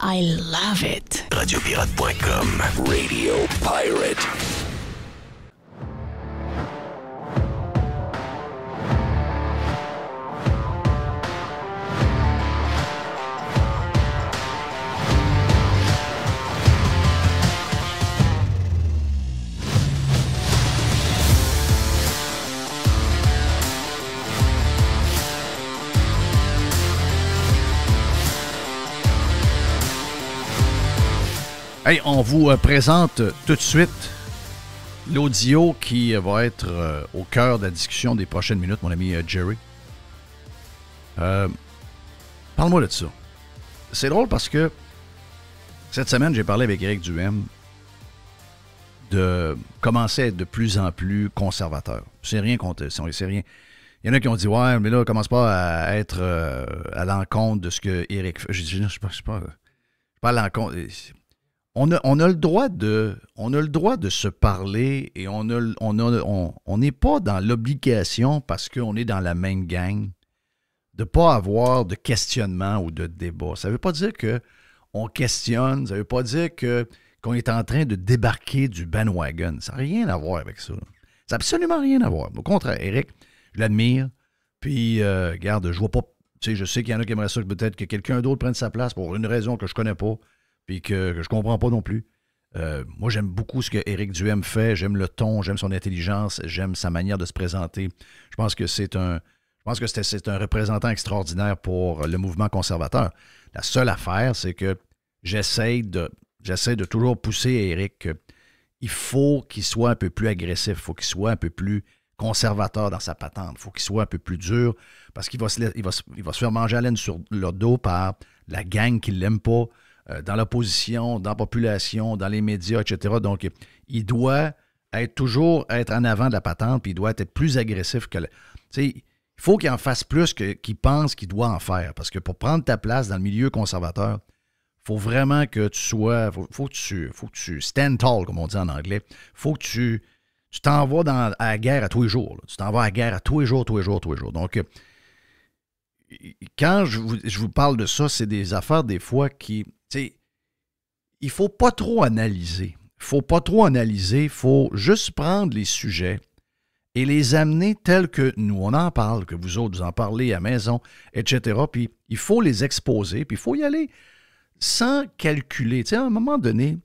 I love it. Radiopirate.com. Radio Pirate. Hey, on vous présente tout de suite l'audio qui va être au cœur de la discussion des prochaines minutes, mon ami Jerry. Parle-moi de ça. C'est drôle parce que cette semaine, j'ai parlé avec Éric Duhem de commencer à être de plus en plus conservateur. C'est rien contre... C'est rien. Il y en a qui ont dit « Ouais, mais là, commence pas à être à l'encontre de ce que Éric fait. » J'ai dit « Je ne suis pas à l'encontre. » On a le droit de se parler et on n'est pas dans l'obligation, parce qu'on est dans la même gang, de ne pas avoir de questionnement ou de débat. Ça ne veut pas dire qu'on questionne, ça ne veut pas dire qu'on est en train de débarquer du bandwagon. Ça n'a rien à voir avec ça. Ça n'a absolument rien à voir. Au contraire, Éric, je l'admire. Puis, regarde, je vois pas... Tu sais, je sais qu'il y en a qui aimeraient ça, peut-être que quelqu'un d'autre prenne sa place pour une raison que je connais pas. Puis que je comprends pas non plus. Moi, j'aime beaucoup ce que Éric Duhem fait. J'aime le ton, j'aime son intelligence, j'aime sa manière de se présenter. Je pense que c'est un représentant extraordinaire pour le mouvement conservateur. La seule affaire, c'est que j'essaie de toujours pousser Éric qu'il faut qu'il soit un peu plus agressif, il faut qu'il soit un peu plus conservateur dans sa patente, il faut qu'il soit un peu plus dur, parce qu'il va se faire manger à laine sur le dos par la gang qui ne l'aime pas, dans l'opposition, dans la population, dans les médias, etc. Donc, il doit toujours être en avant de la patente, puis il doit être plus agressif que... Tu sais, il faut qu'il en fasse plus qu'il pense qu'il doit en faire. Parce que pour prendre ta place dans le milieu conservateur, il faut vraiment que tu sois... faut que tu stand tall, comme on dit en anglais. Il faut que tu t'envoies à la guerre à tous les jours. Là. Tu t'envoies à la guerre à tous les jours. Donc, quand je vous parle de ça, c'est des affaires des fois qui... Il ne faut pas trop analyser. Il faut juste prendre les sujets et les amener tels que nous, on en parle, que vous autres, vous en parlez à la maison, etc. Puis il faut les exposer, puis il faut y aller sans calculer. Tu sais, à un moment donné,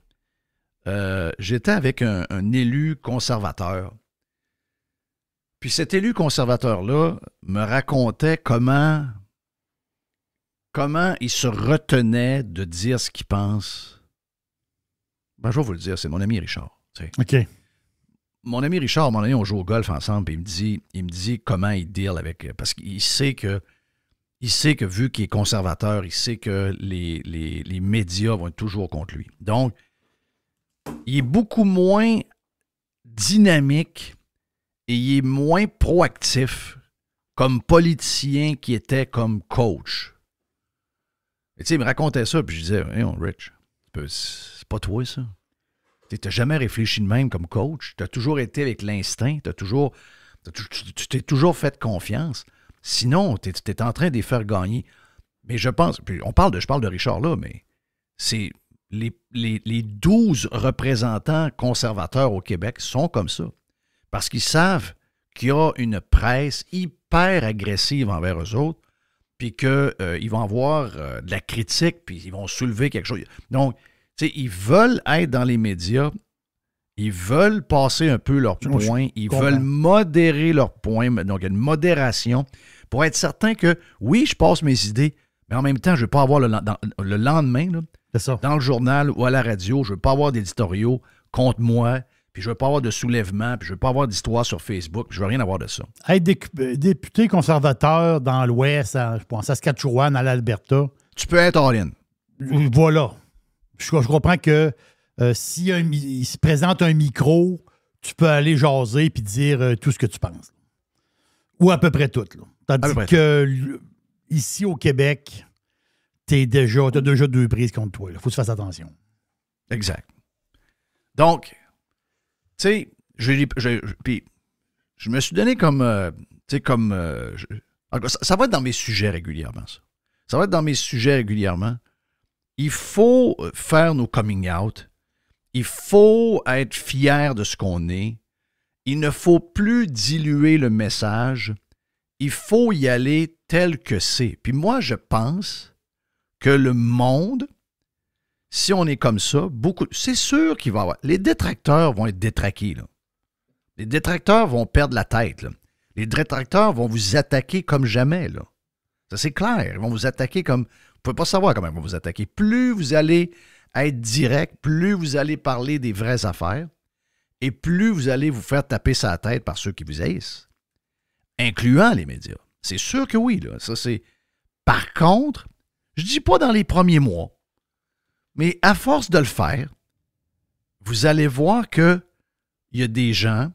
j'étais avec un élu conservateur. Puis cet élu conservateur-là me racontait comment il se retenait de dire ce qu'il pense. Ben, je vais vous le dire, c'est mon ami Richard. Tu sais. OK. Mon ami Richard, on joue au golf ensemble, puis il me dit comment il deal avec... Parce qu'il sait que vu qu'il est conservateur, il sait que les médias vont être toujours contre lui. Donc, il est beaucoup moins dynamique et il est moins proactif comme politicien qu'il était comme coach. Et tu sais, il me racontait ça, puis je disais, hey, Rich, c'est pas toi, ça. Tu n'as jamais réfléchi de même comme coach. Tu as toujours été avec l'instinct. Tu t'es toujours fait confiance. Sinon, tu es en train de les faire gagner. Mais je pense, puis je parle de Richard là, mais c'est les 12 représentants conservateurs au Québec sont comme ça. Parce qu'ils savent qu'il y a une presse hyper agressive envers eux autres, puis qu'ils vont avoir de la critique, puis ils vont soulever quelque chose. Donc, tu sais, ils veulent être dans les médias, ils veulent passer un peu leurs points, ils veulent modérer leurs points, donc il y a une modération pour être certain que, oui, je passe mes idées, mais en même temps, je ne veux pas avoir le lendemain, là, c'est ça. Dans le journal ou à la radio, je ne veux pas avoir d'éditoriaux contre moi, puis je ne veux pas avoir de soulèvement, puis je ne veux pas avoir d'histoire sur Facebook, puis je ne veux rien avoir de ça. Être député conservateur dans l'Ouest, je pense, à Saskatchewan, à l'Alberta. Tu peux être all-in. Voilà. Je comprends que s'il se présente un micro, tu peux aller jaser puis dire tout ce que tu penses. Ou à peu près tout. Là. Tandis que ici au Québec, t'as déjà deux prises contre toi. Il faut que tu fasses attention. Exact. Donc, tu sais, puis je me suis donné comme... ça va être dans mes sujets régulièrement, ça. Ça va être dans mes sujets régulièrement. il faut faire nos coming out. Il faut être fier de ce qu'on est. Il ne faut plus diluer le message. Il faut y aller tel que c'est. Puis moi, je pense que le monde, si on est comme ça, c'est sûr qu'il va y avoir... Les détracteurs vont être détraqués, là. Les détracteurs vont perdre la tête, là. Les détracteurs vont vous attaquer comme jamais, là. Ça, c'est clair. Ils vont vous attaquer comme... Vous ne pouvez pas savoir comment ils vont vous attaquer. Plus vous allez être direct, plus vous allez parler des vraies affaires, et plus vous allez vous faire taper sa tête par ceux qui vous haïssent, incluant les médias. C'est sûr que oui, là. Ça, c'est... Par contre, je dis pas dans les premiers mois, mais à force de le faire, vous allez voir qu'il y a des gens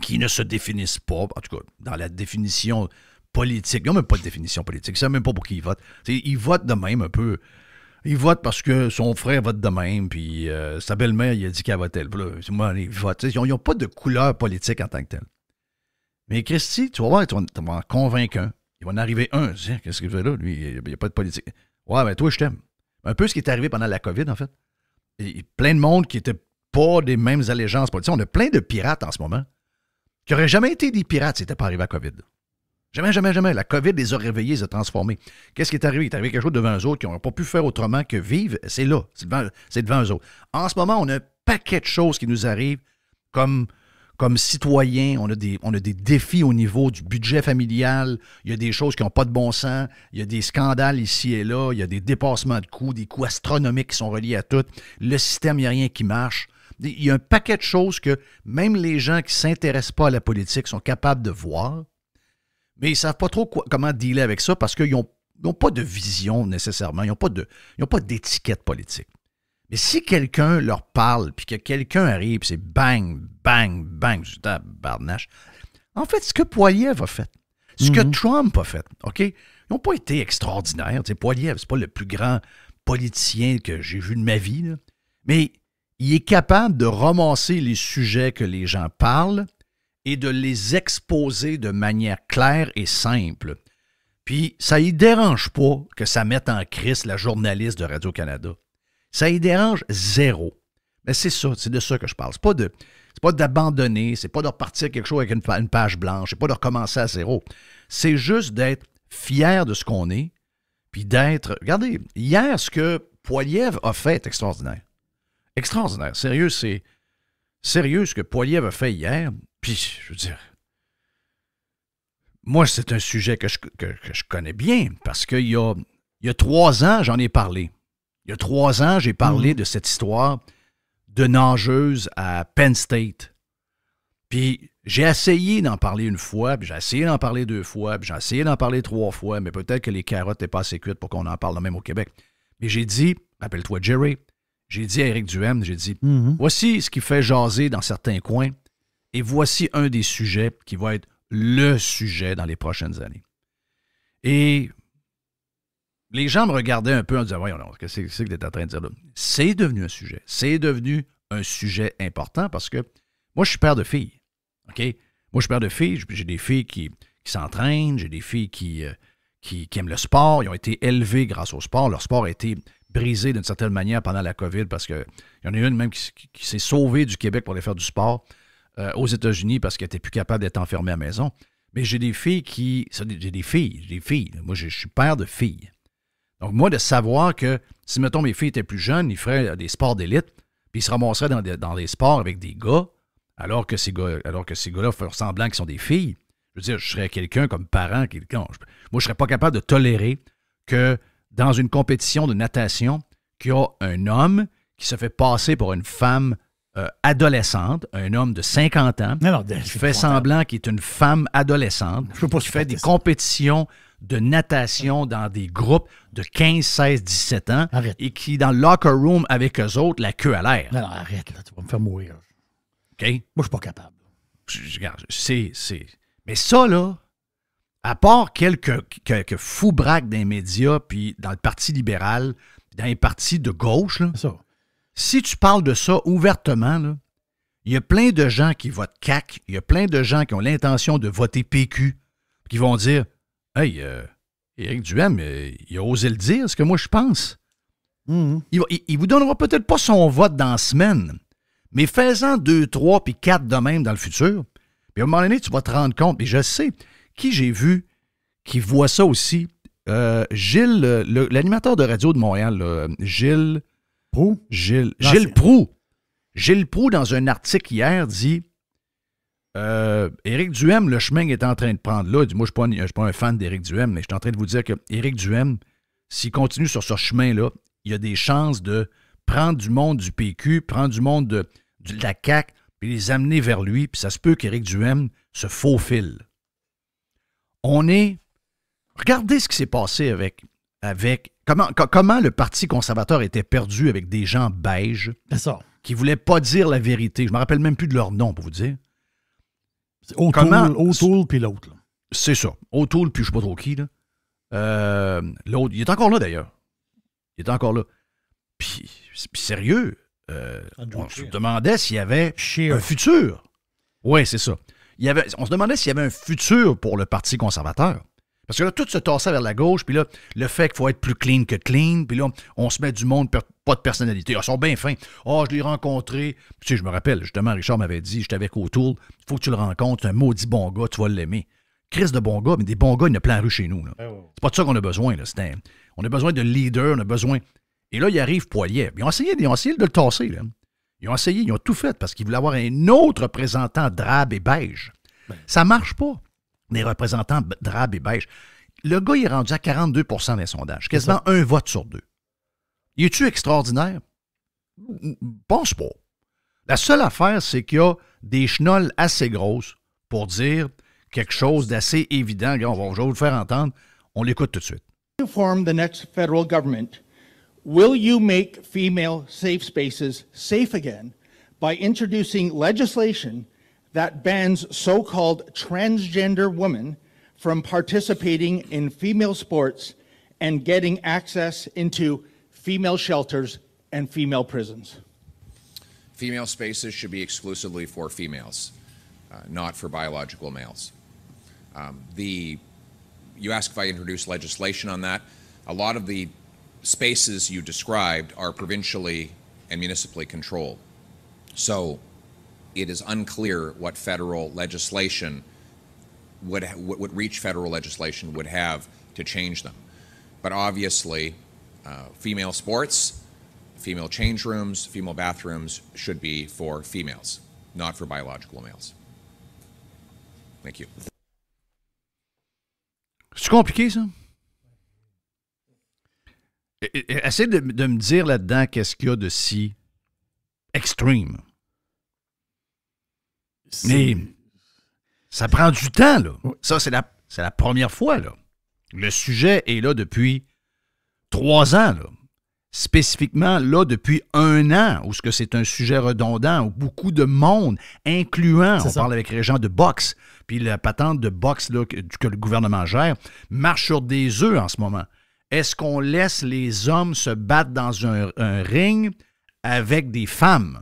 qui ne se définissent pas, en tout cas, dans la définition politique. Ils n'ont même pas de définition politique. Ils ne savent même pas pour qui ils votent. Ils votent de même un peu. Ils votent parce que son frère vote de même, puis sa belle-mère, il a dit qu'elle votait. Moi, ils votent. Ils n'ont pas de couleur politique en tant que telle. Mais Christy, tu vas voir, tu vas en convaincre un. Il va en arriver un. Qu'est-ce qu'il fait là? Lui, il n'y a pas de politique. Ouais, ben toi, je t'aime. Un peu ce qui est arrivé pendant la COVID, en fait. Et plein de monde qui n'était pas des mêmes allégeances politiques. On a plein de pirates en ce moment qui n'auraient jamais été des pirates si c'était pas arrivé à la COVID. Jamais, jamais, jamais. La COVID les a réveillés, les a transformés. Qu'est-ce qui est arrivé? Il est arrivé quelque chose devant eux autres qui n'auraient pas pu faire autrement que vivre. C'est là. C'est devant eux autres. En ce moment, on a un paquet de choses qui nous arrivent comme citoyens. On a des défis au niveau du budget familial. Il y a des choses qui n'ont pas de bon sens. Il y a des scandales ici et là. Il y a des dépassements de coûts, des coûts astronomiques qui sont reliés à tout. Le système, il n'y a rien qui marche. Il y a un paquet de choses que même les gens qui ne s'intéressent pas à la politique sont capables de voir. Mais ils ne savent pas trop comment dealer avec ça parce qu'ils n'ont pas de vision nécessairement. Ils n'ont pas d'étiquette politique. Mais si quelqu'un leur parle, puis que quelqu'un arrive, puis c'est bang, bang, bang, je dis, tabarnache. En fait, ce que Poilievre a fait, ce que Trump a fait, OK? Ils n'ont pas été extraordinaires. Poilievre, c'est pas le plus grand politicien que j'ai vu de ma vie, là. Mais il est capable de ramasser les sujets que les gens parlent et de les exposer de manière claire et simple. Puis, ça ne dérange pas que ça mette en crise la journaliste de Radio-Canada. Ça y dérange zéro. Mais c'est ça, c'est de ça que je parle. C'est pas d'abandonner, c'est pas de repartir quelque chose avec une page blanche, c'est pas de recommencer à zéro. C'est juste d'être fier de ce qu'on est, puis d'être... Regardez, hier, ce que Poilievre a fait est extraordinaire. Extraordinaire. Sérieux, c'est... Sérieux, ce que Poilievre a fait hier, puis, je veux dire... Moi, c'est un sujet que je connais bien, parce qu'il y a 3 ans, j'en ai parlé. Il y a 3 ans, j'ai parlé de cette histoire de nageuse à Penn State. Puis j'ai essayé d'en parler une fois, puis j'ai essayé d'en parler 2 fois, puis j'ai essayé d'en parler 3 fois, mais peut-être que les carottes n'étaient pas assez cuites pour qu'on en parle même au Québec. Mais j'ai dit, rappelle-toi Jerry, j'ai dit à Éric Duhaime, j'ai dit, voici ce qui fait jaser dans certains coins, et voici un des sujets qui va être le sujet dans les prochaines années. Et... les gens me regardaient un peu en disant « Voyons, qu'est-ce que tu es en train de dire là? » C'est devenu un sujet. C'est devenu un sujet important parce que moi, je suis père de filles. OK? Moi, je suis père de filles. J'ai des filles qui s'entraînent. J'ai des filles qui aiment le sport. Ils ont été élevées grâce au sport. Leur sport a été brisé d'une certaine manière pendant la COVID parce qu'il y en a une même qui s'est sauvée du Québec pour aller faire du sport aux États-Unis parce qu'elle n'était plus capable d'être enfermée à la maison. Mais j'ai des filles j'ai des filles. Moi, je suis père de filles. Donc, moi, de savoir que si, mettons, mes filles étaient plus jeunes, ils feraient des sports d'élite, puis ils se ramasseraient dans des sports avec des gars, alors que ces gars-là font semblant qu'ils sont des filles. Je veux dire, je serais quelqu'un comme parent. Moi, je ne serais pas capable de tolérer que dans une compétition de natation, qu'il y a un homme qui se fait passer pour une femme adolescente, un homme de 50 ans, qui fait semblant qu'il est une femme adolescente, qui fait des compétitions de natation dans des groupes de 15, 16, 17 ans et qui, dans le locker room avec eux autres, la queue à l'air. Non, arrête, là, tu vas me faire mourir. OK? Moi, je suis pas capable. Regarde, mais ça, là, à part quelques fous-braques dans les médias, puis dans le Parti libéral, dans les partis de gauche, là, ça. Si tu parles de ça ouvertement, là, il y a plein de gens qui votent CAQ, il y a plein de gens qui ont l'intention de voter PQ, qui vont dire « Hey, Éric Duhaime, il a osé le dire, ce que moi je pense. » Il vous donnera peut-être pas son vote dans la semaine, mais fais-en 2, 3 puis 4 de même dans le futur. Puis à un moment donné, tu vas te rendre compte. Et je sais qui j'ai vu qui voit ça aussi. Gilles, l'animateur de radio de Montréal, là, Gilles Proulx. Gilles Proulx, dans un article hier, dit Éric Duhem, le chemin qu'il est en train de prendre là. Moi, je ne suis pas un fan d'Éric Duhem, mais je suis en train de vous dire que Éric Duhem, s'il continue sur ce chemin-là, il y a des chances de prendre du monde du PQ, prendre du monde de la CAQ, puis les amener vers lui, puis ça se peut qu'Éric Duhem se faufile. Regardez ce qui s'est passé avec comment le Parti conservateur était perdu avec des gens beiges qui ne voulaient pas dire la vérité. Je ne me rappelle même plus de leur nom, pour vous dire. C'est O'Toole puis l'autre. Là. C'est ça. O'Toole puis je ne sais pas trop qui. Là. L'autre, il est encore là, d'ailleurs. Il est encore là. Puis sérieux, on se demandait s'il y avait un futur. Oui, c'est ça. On se demandait s'il y avait un futur pour le Parti conservateur. Parce que là, tout se tassait vers la gauche, puis là, le fait qu'il faut être plus clean que clean, puis là, on se met du monde pas de personnalité. Ils sont bien fins. Je l'ai rencontré. Tu sais, je me rappelle, justement, Richard m'avait dit, j'étais avec O'Toole, il faut que tu le rencontres, c'est un maudit bon gars, tu vas l'aimer. Chris de bon gars, mais des bons gars, il y en a plein rue chez nous. Là. C'est pas de ça qu'on a besoin. Là. On a besoin de leaders, on a besoin... Et là, il arrive Poilievre. Ils ont essayé de le tasser. Là. Ils ont tout fait parce qu'ils voulaient avoir un autre représentant drabe et beige. Ça marche pas. Des représentants drabes et beige. Le gars, il est rendu à 42 % des sondages. Quasiment un vote sur 2. Y est-tu extraordinaire? Pense pas. La seule affaire, c'est qu'il y a des chenolles assez grosses pour dire quelque chose d'assez évident. Je vais vous le faire entendre. On l'écoute tout de suite. To form the next federal government, will you make female safe spaces safe again by introducing legislation that bans so-called transgender women from participating in female sports and getting access into female shelters and female prisons? Female spaces should be exclusively for females, not for biological males. You ask if I introduce legislation on that. A lot of the spaces you described are provincially and municipally controlled. So it is unclear what federal legislation what reach federal legislation would have to change them. But obviously, female sports, female change rooms, female bathrooms should be for females, not for biological males. Thank you. C'est compliqué, ça? Essaye de me dire là-dedans qu'est-ce qu'il y a de si extreme. Mais ça prend du temps, là. Ça, c'est la première fois, là. Le sujet est là depuis 3 ans, là. Spécifiquement, là, depuis 1 an, où c'est un sujet redondant, où beaucoup de monde, incluant, on parle avec Régent de boxe, puis la patente de boxe là, que le gouvernement gère, marche sur des œufs en ce moment. Est-ce qu'on laisse les hommes se battre dans un ring avec des femmes?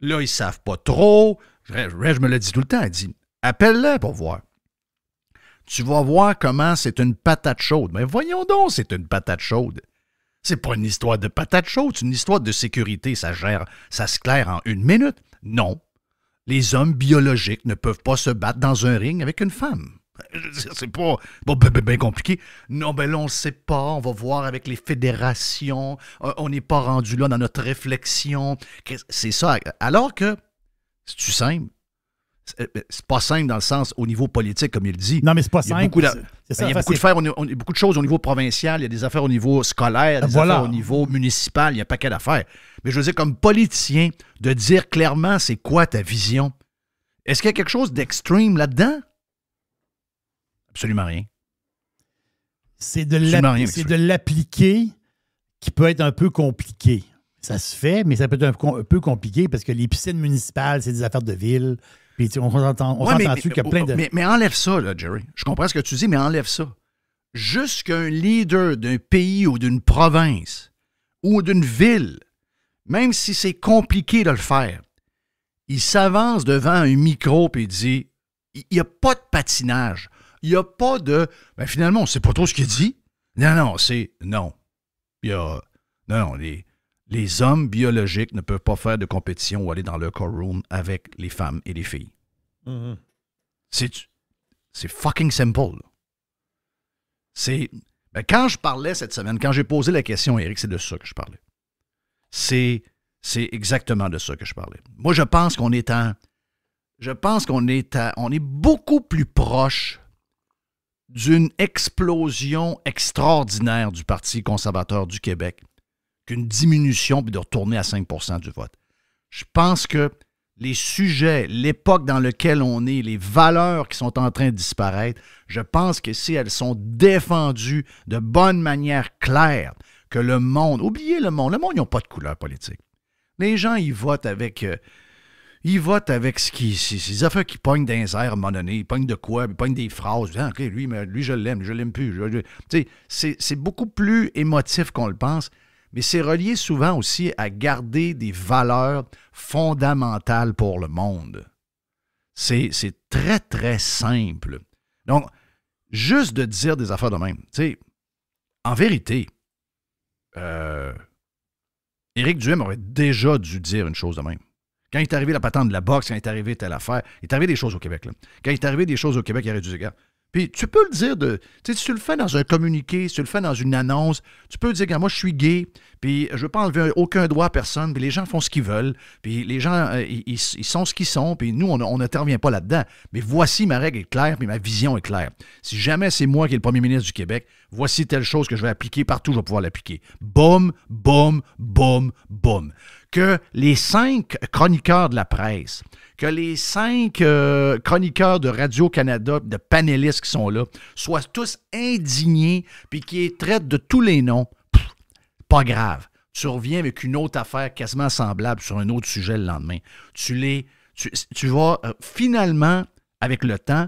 Là, ils ne savent pas trop. Reg me l'a dit tout le temps. Elle dit, appelle-les pour voir. Tu vas voir comment c'est une patate chaude. Mais voyons donc, c'est une patate chaude. C'est pas une histoire de patate chaude, c'est une histoire de sécurité. Ça se claire en 1 minute. Non. Les hommes biologiques ne peuvent pas se battre dans un ring avec une femme. C'est pas bien compliqué. Non, ben là, on ne sait pas. On va voir avec les fédérations. On n'est pas rendu là dans notre réflexion. C'est ça. Alors que, c'est-tu simple? C'est pas simple dans le sens au niveau politique, comme il dit. Non, mais c'est pas simple. Il y a beaucoup de choses au niveau provincial, il y a des affaires au niveau scolaire, des affaires au niveau municipal, il y a un paquet d'affaires. Mais je veux dire, comme politicien, de dire clairement c'est quoi ta vision. Est-ce qu'il y a quelque chose d'extrême là-dedans? Absolument rien. C'est de l'appliquer qui peut être un peu compliqué. Ça se fait, mais ça peut être un peu compliqué parce que les piscines municipales, c'est des affaires de ville. Puis on s'entend dessus qu'il y a plein de... Mais enlève ça, là, Jerry. Je comprends ce que tu dis, mais enlève ça. Juste qu'un leader d'un pays ou d'une province ou d'une ville, même si c'est compliqué de le faire, il s'avance devant un micro et il dit, il n'y a pas de patinage. Il n'y a pas de... Ben finalement, on ne sait pas trop ce qu'il dit. Non, c'est... Non. Il y a Non, les hommes biologiques ne peuvent pas faire de compétition ou aller dans le car-room avec les femmes et les filles. Mhm. C'est fucking simple. Quand je parlais cette semaine, quand j'ai posé la question, Éric, c'est de ça que je parlais. C'est exactement de ça que je parlais. Moi, je pense qu'on est beaucoup plus proche d'une explosion extraordinaire du Parti conservateur du Québec qu'une diminution puis de retourner à 5% du vote. Je pense que les sujets, l'époque dans laquelle on est, les valeurs qui sont en train de disparaître, je pense que si elles sont défendues de bonne manière claire, que le monde, oubliez le monde, ils n'ont pas de couleur politique. Les gens, ils votent avec ces affaires qui pognent dans les airs à un moment donné, ils pognent de quoi, ils pognent des phrases, ah, OK, lui je l'aime plus. C'est beaucoup plus émotif qu'on le pense. Mais c'est relié souvent aussi à garder des valeurs fondamentales pour le monde. C'est très, très simple. Donc, juste de dire des affaires de même, tu sais, en vérité, Éric Duhem aurait déjà dû dire une chose de même. Quand il est arrivé la patente de la boxe, quand il est arrivé telle affaire, il est arrivé des choses au Québec. Là. Quand il est arrivé des choses au Québec, il aurait dû dire, puis tu peux le dire, si tu le fais dans un communiqué, si tu le fais dans une annonce, tu peux dire, moi je suis gay, puis je ne veux pas enlever aucun droit à personne, puis les gens font ce qu'ils veulent, puis les gens, ils sont ce qu'ils sont, puis nous, on n'intervient pas là-dedans. Mais voici ma règle est claire, puis ma vision est claire. Si jamais c'est moi qui est le premier ministre du Québec, voici telle chose que je vais appliquer partout, je vais pouvoir l'appliquer. Boum, boum, boum, boum. Que les 5 chroniqueurs de la presse, que les 5 chroniqueurs de Radio-Canada, de panélistes qui sont là, soient tous indignés puis qui traitent de tous les noms, pas grave. Tu reviens avec une autre affaire quasiment semblable sur un autre sujet le lendemain. Tu vas finalement, avec le temps,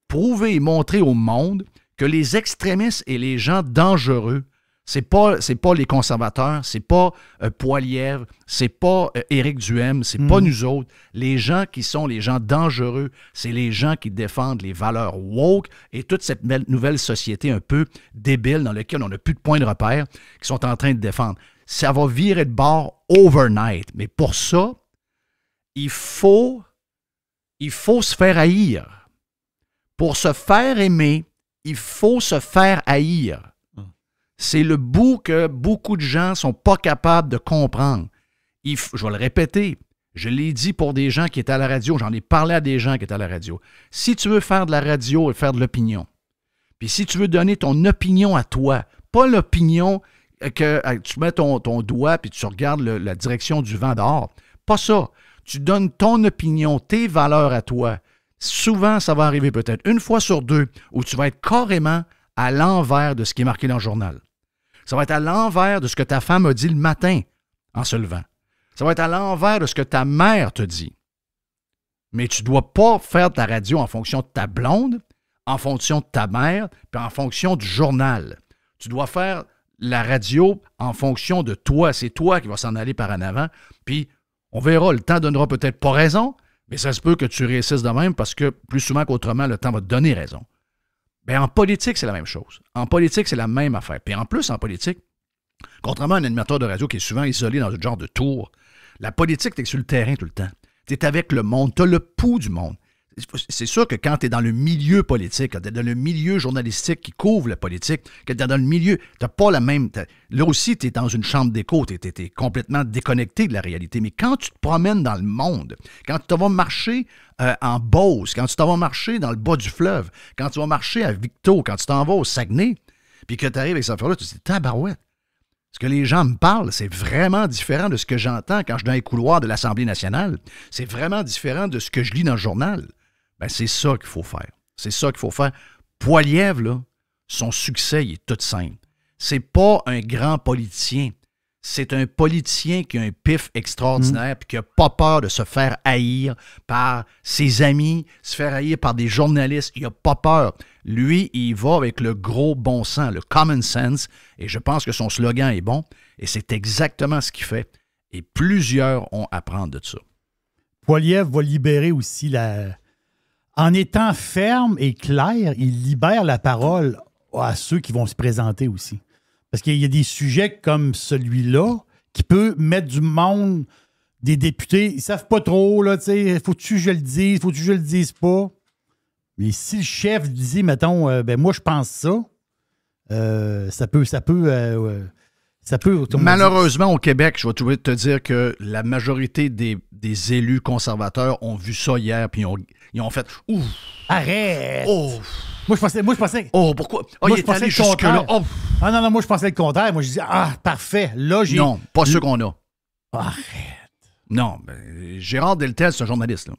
prouver et montrer au monde que les extrémistes et les gens dangereux, c'est pas les conservateurs, c'est pas Poilievre, c'est pas Éric Duhem, c'est pas nous autres. Les gens qui sont les gens dangereux, c'est les gens qui défendent les valeurs woke et toute cette nouvelle société un peu débile dans laquelle on n'a plus de point de repère, qui sont en train de défendre. Ça va virer de bord overnight. Mais pour ça, il faut se faire haïr. Pour se faire aimer, il faut se faire haïr. C'est le bout que beaucoup de gens ne sont pas capables de comprendre. Je vais le répéter, je l'ai dit pour des gens qui étaient à la radio, j'en ai parlé à des gens qui étaient à la radio. Si tu veux faire de la radio et faire de l'opinion, puis si tu veux donner ton opinion à toi, pas l'opinion que tu mets ton doigt puis tu regardes la direction du vent dehors, pas ça. Tu donnes ton opinion, tes valeurs à toi. Souvent, ça va arriver peut-être une fois sur deux où tu vas être carrément à l'envers de ce qui est marqué dans le journal. Ça va être à l'envers de ce que ta femme a dit le matin en se levant. Ça va être à l'envers de ce que ta mère te dit. Mais tu ne dois pas faire ta radio en fonction de ta blonde, en fonction de ta mère, puis en fonction du journal. Tu dois faire la radio en fonction de toi. C'est toi qui vas s'en aller par en avant. Puis on verra, le temps donnera peut-être pas raison, mais ça se peut que tu réussisses de même parce que plus souvent qu'autrement, le temps va te donner raison. Bien, en politique, c'est la même chose. En politique, c'est la même affaire. Puis en plus, en politique, contrairement à un animateur de radio qui est souvent isolé dans un genre de tour, la politique, tu es sur le terrain tout le temps. Tu es avec le monde, tu as le pouls du monde. C'est sûr que quand tu es dans le milieu politique, quand tu es dans le milieu journalistique qui couvre la politique, que tu es dans le milieu, tu n'as pas la même... Là aussi, tu es dans une chambre d'écho, tu es complètement déconnecté de la réalité. Mais quand tu te promènes dans le monde, quand tu vas marcher en Beauce, quand tu t'en vas marcher dans le bas du fleuve, quand tu vas marcher à Victo, quand tu t'en vas au Saguenay, puis que tu arrives avec cette affaire-là, tu te dis « tabarouette ». Ce que les gens me parlent, c'est vraiment différent de ce que j'entends quand je suis dans les couloirs de l'Assemblée nationale. C'est vraiment différent de ce que je lis dans le journal. Ben, c'est ça qu'il faut faire. C'est ça qu'il faut faire. Poilievre, là, son succès, il est tout simple. C'est pas un grand politicien. C'est un politicien qui a un pif extraordinaire puis qui n'a pas peur de se faire haïr par ses amis, se faire haïr par des journalistes. Il n'a pas peur. Lui, il va avec le gros bon sens, le common sense, et je pense que son slogan est bon, et c'est exactement ce qu'il fait. Et plusieurs ont à apprendre de ça. Poilievre va libérer aussi En étant ferme et clair, il libère la parole à ceux qui vont se présenter aussi. Parce qu'il y a des sujets comme celui-là qui peut mettre du monde, des députés, ils savent pas trop, là, tu sais, faut-tu que je le dise, faut-tu que je le dise pas? Mais si le chef dit, mettons, ben moi, je pense ça, ça peut, Malheureusement, au Québec, je vais te dire que la majorité des élus conservateurs ont vu ça hier, puis ils ont fait « Ouf! Arrête! Oh! Moi, je pensais... Oh, pourquoi? Oh, Moi, il je est allé pensais le jusque-là. contraire. Oh! Ah non, moi, je pensais le contraire. Moi, je disais, parfait. Là, j'ai... Non, pas ceux qu'on a. Arrête. Non, Gérard Deltel, c'est un journaliste, là.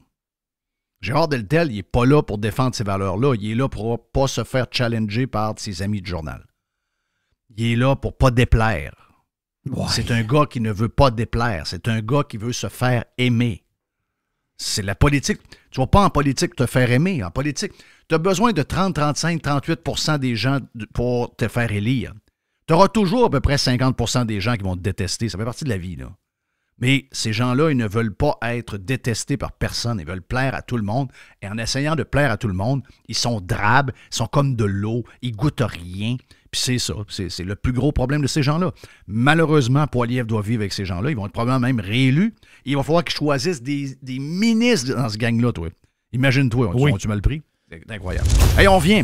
Gérard Deltel, il n'est pas là pour défendre ces valeurs-là. Il est là pour pas se faire challenger par ses amis de journal. Il est là pour pas déplaire. Ouais. C'est un gars qui ne veut pas déplaire. C'est un gars qui veut se faire aimer. C'est la politique. Tu ne vas pas en politique te faire aimer. En politique, tu as besoin de 30, 35, 38 % des gens pour te faire élire. Tu auras toujours à peu près 50 % des gens qui vont te détester. Ça fait partie de la vie, là. Mais ces gens-là, ils ne veulent pas être détestés par personne. Ils veulent plaire à tout le monde. Et en essayant de plaire à tout le monde, ils sont drabes, ils sont comme de l'eau, ils goûtent rien. Puis c'est ça. C'est le plus gros problème de ces gens-là. Malheureusement, Poilievre doit vivre avec ces gens-là. Ils vont être probablement même réélus. Et il va falloir qu'ils choisissent des ministres dans ce gang-là, toi. Imagine-toi, tu mal pris. C'est incroyable. Hey, on vient.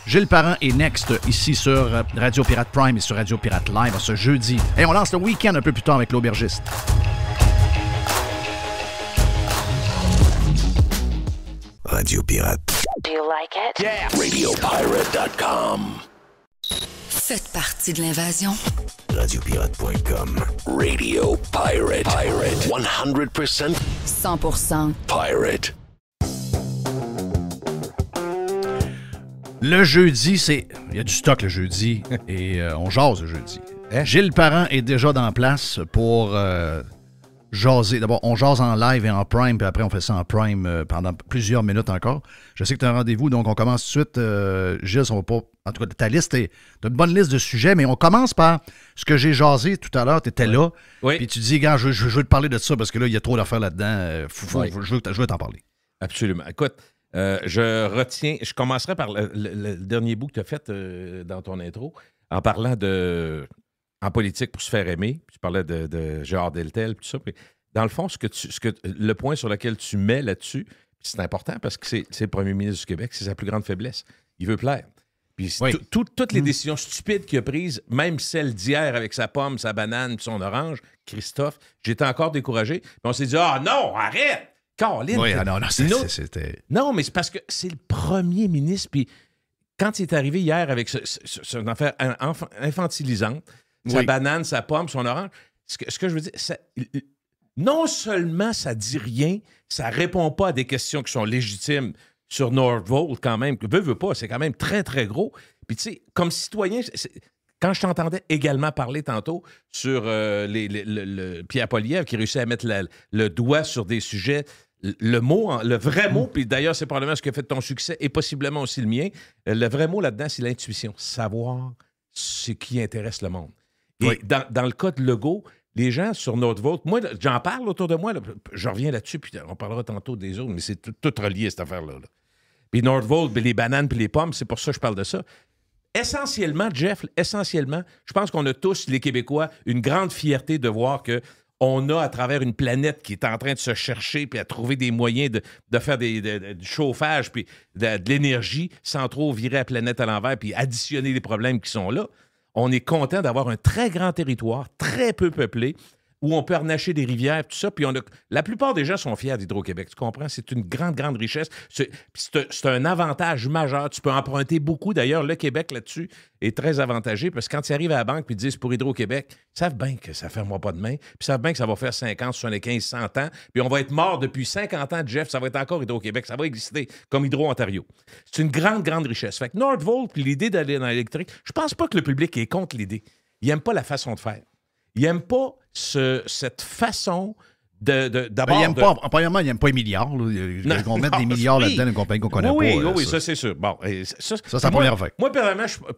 Gilles Parent est next ici sur Radio Pirate Prime et sur Radio Pirate Live ce jeudi. Et on lance le week-end un peu plus tard avec l'aubergiste. Radio Pirate. Do you like it? Yeah! RadioPirate.com. Faites partie de l'invasion. RadioPirate.com. Radio Pirate. 100% 100% Pirate. Le jeudi, il y a du stock le jeudi et on jase le jeudi. Gilles Parent est déjà dans place pour jaser. D'abord, on jase en live et en prime, puis après on fait ça en prime pendant plusieurs minutes encore. Je sais que tu as un rendez-vous, donc on commence tout de suite. Gilles, on va pas... En tout cas, ta liste, t'as une bonne liste de sujets, mais on commence par ce que j'ai jasé tout à l'heure. Tu étais là, puis tu dis, gars, je veux te parler de ça parce que là, il y a trop d'affaires là-dedans. Je veux t'en parler. Absolument. Écoute, je commencerai par le dernier bout que tu as fait dans ton intro, en parlant en politique pour se faire aimer. Tu parlais de Gérard Deltel, tout ça. Puis, dans le fond, le point sur lequel tu mets là-dessus, c'est important parce que c'est le premier ministre du Québec, c'est sa plus grande faiblesse. Il veut plaire. Puis toutes les décisions stupides qu'il a prises, même celle d'hier avec sa pomme, sa banane, puis son orange, Christophe, j'étais encore découragé. Puis on s'est dit, non, arrête! Caroline, oui, c'était... Non, mais c'est parce que c'est le premier ministre, puis quand il est arrivé hier avec son affaire infantilisante, sa banane, sa pomme, son orange, ce que je veux dire, non seulement ça dit rien, ça répond pas à des questions qui sont légitimes sur Northvolt quand même, veut pas, c'est quand même très, très gros. Puis tu sais, comme citoyen, quand je t'entendais également parler tantôt sur Pierre Poilievre qui réussit à mettre le doigt sur des sujets, le vrai mot, puis d'ailleurs, c'est probablement ce qui a fait ton succès et possiblement aussi le mien, le vrai mot là-dedans, c'est l'intuition. Savoir ce qui intéresse le monde. Et dans le cas de Legault, les gens sur Northvolt, moi, j'en parle autour de moi, là, je reviens là-dessus, puis on parlera tantôt des autres, mais c'est tout relié, cette affaire-là. Puis Northvolt, puis les bananes, puis les pommes, c'est pour ça que je parle de ça. Essentiellement, Jeff, je pense qu'on a tous, les Québécois, une grande fierté de voir qu'on a, à travers une planète qui est en train de se chercher puis à trouver des moyens de faire du chauffage puis de l'énergie sans trop virer la planète à l'envers puis additionner les problèmes qui sont là. On est content d'avoir un très grand territoire, très peu peuplé, où on peut harnacher des rivières, tout ça. Puis la plupart des gens sont fiers d'Hydro-Québec, tu comprends? C'est une grande, grande richesse. C'est un avantage majeur. Tu peux emprunter beaucoup. D'ailleurs, le Québec, là-dessus, est très avantagé parce que quand ils arrivent à la banque et disent pour Hydro-Québec, ils savent bien que ça ne fermera pas demain. Puis ils savent bien que ça va faire 50, 75, 100 ans. Puis on va être mort depuis 50 ans, Jeff. Ça va être encore Hydro-Québec. Ça va exister comme Hydro-Ontario. C'est une grande, grande richesse. Fait que Northvolt, puis l'idée d'aller dans l'électrique, je pense pas que le public est contre l'idée. Il n'aime pas la façon de faire. Il n'aime pas cette façon d'abord... Premièrement, il n'aime pas les milliards. Ils vont mettre des milliards là-dedans d'une compagnie qu'on connaît pas. Oui, ça c'est sûr. Bon, ça c'est la première fois. Moi,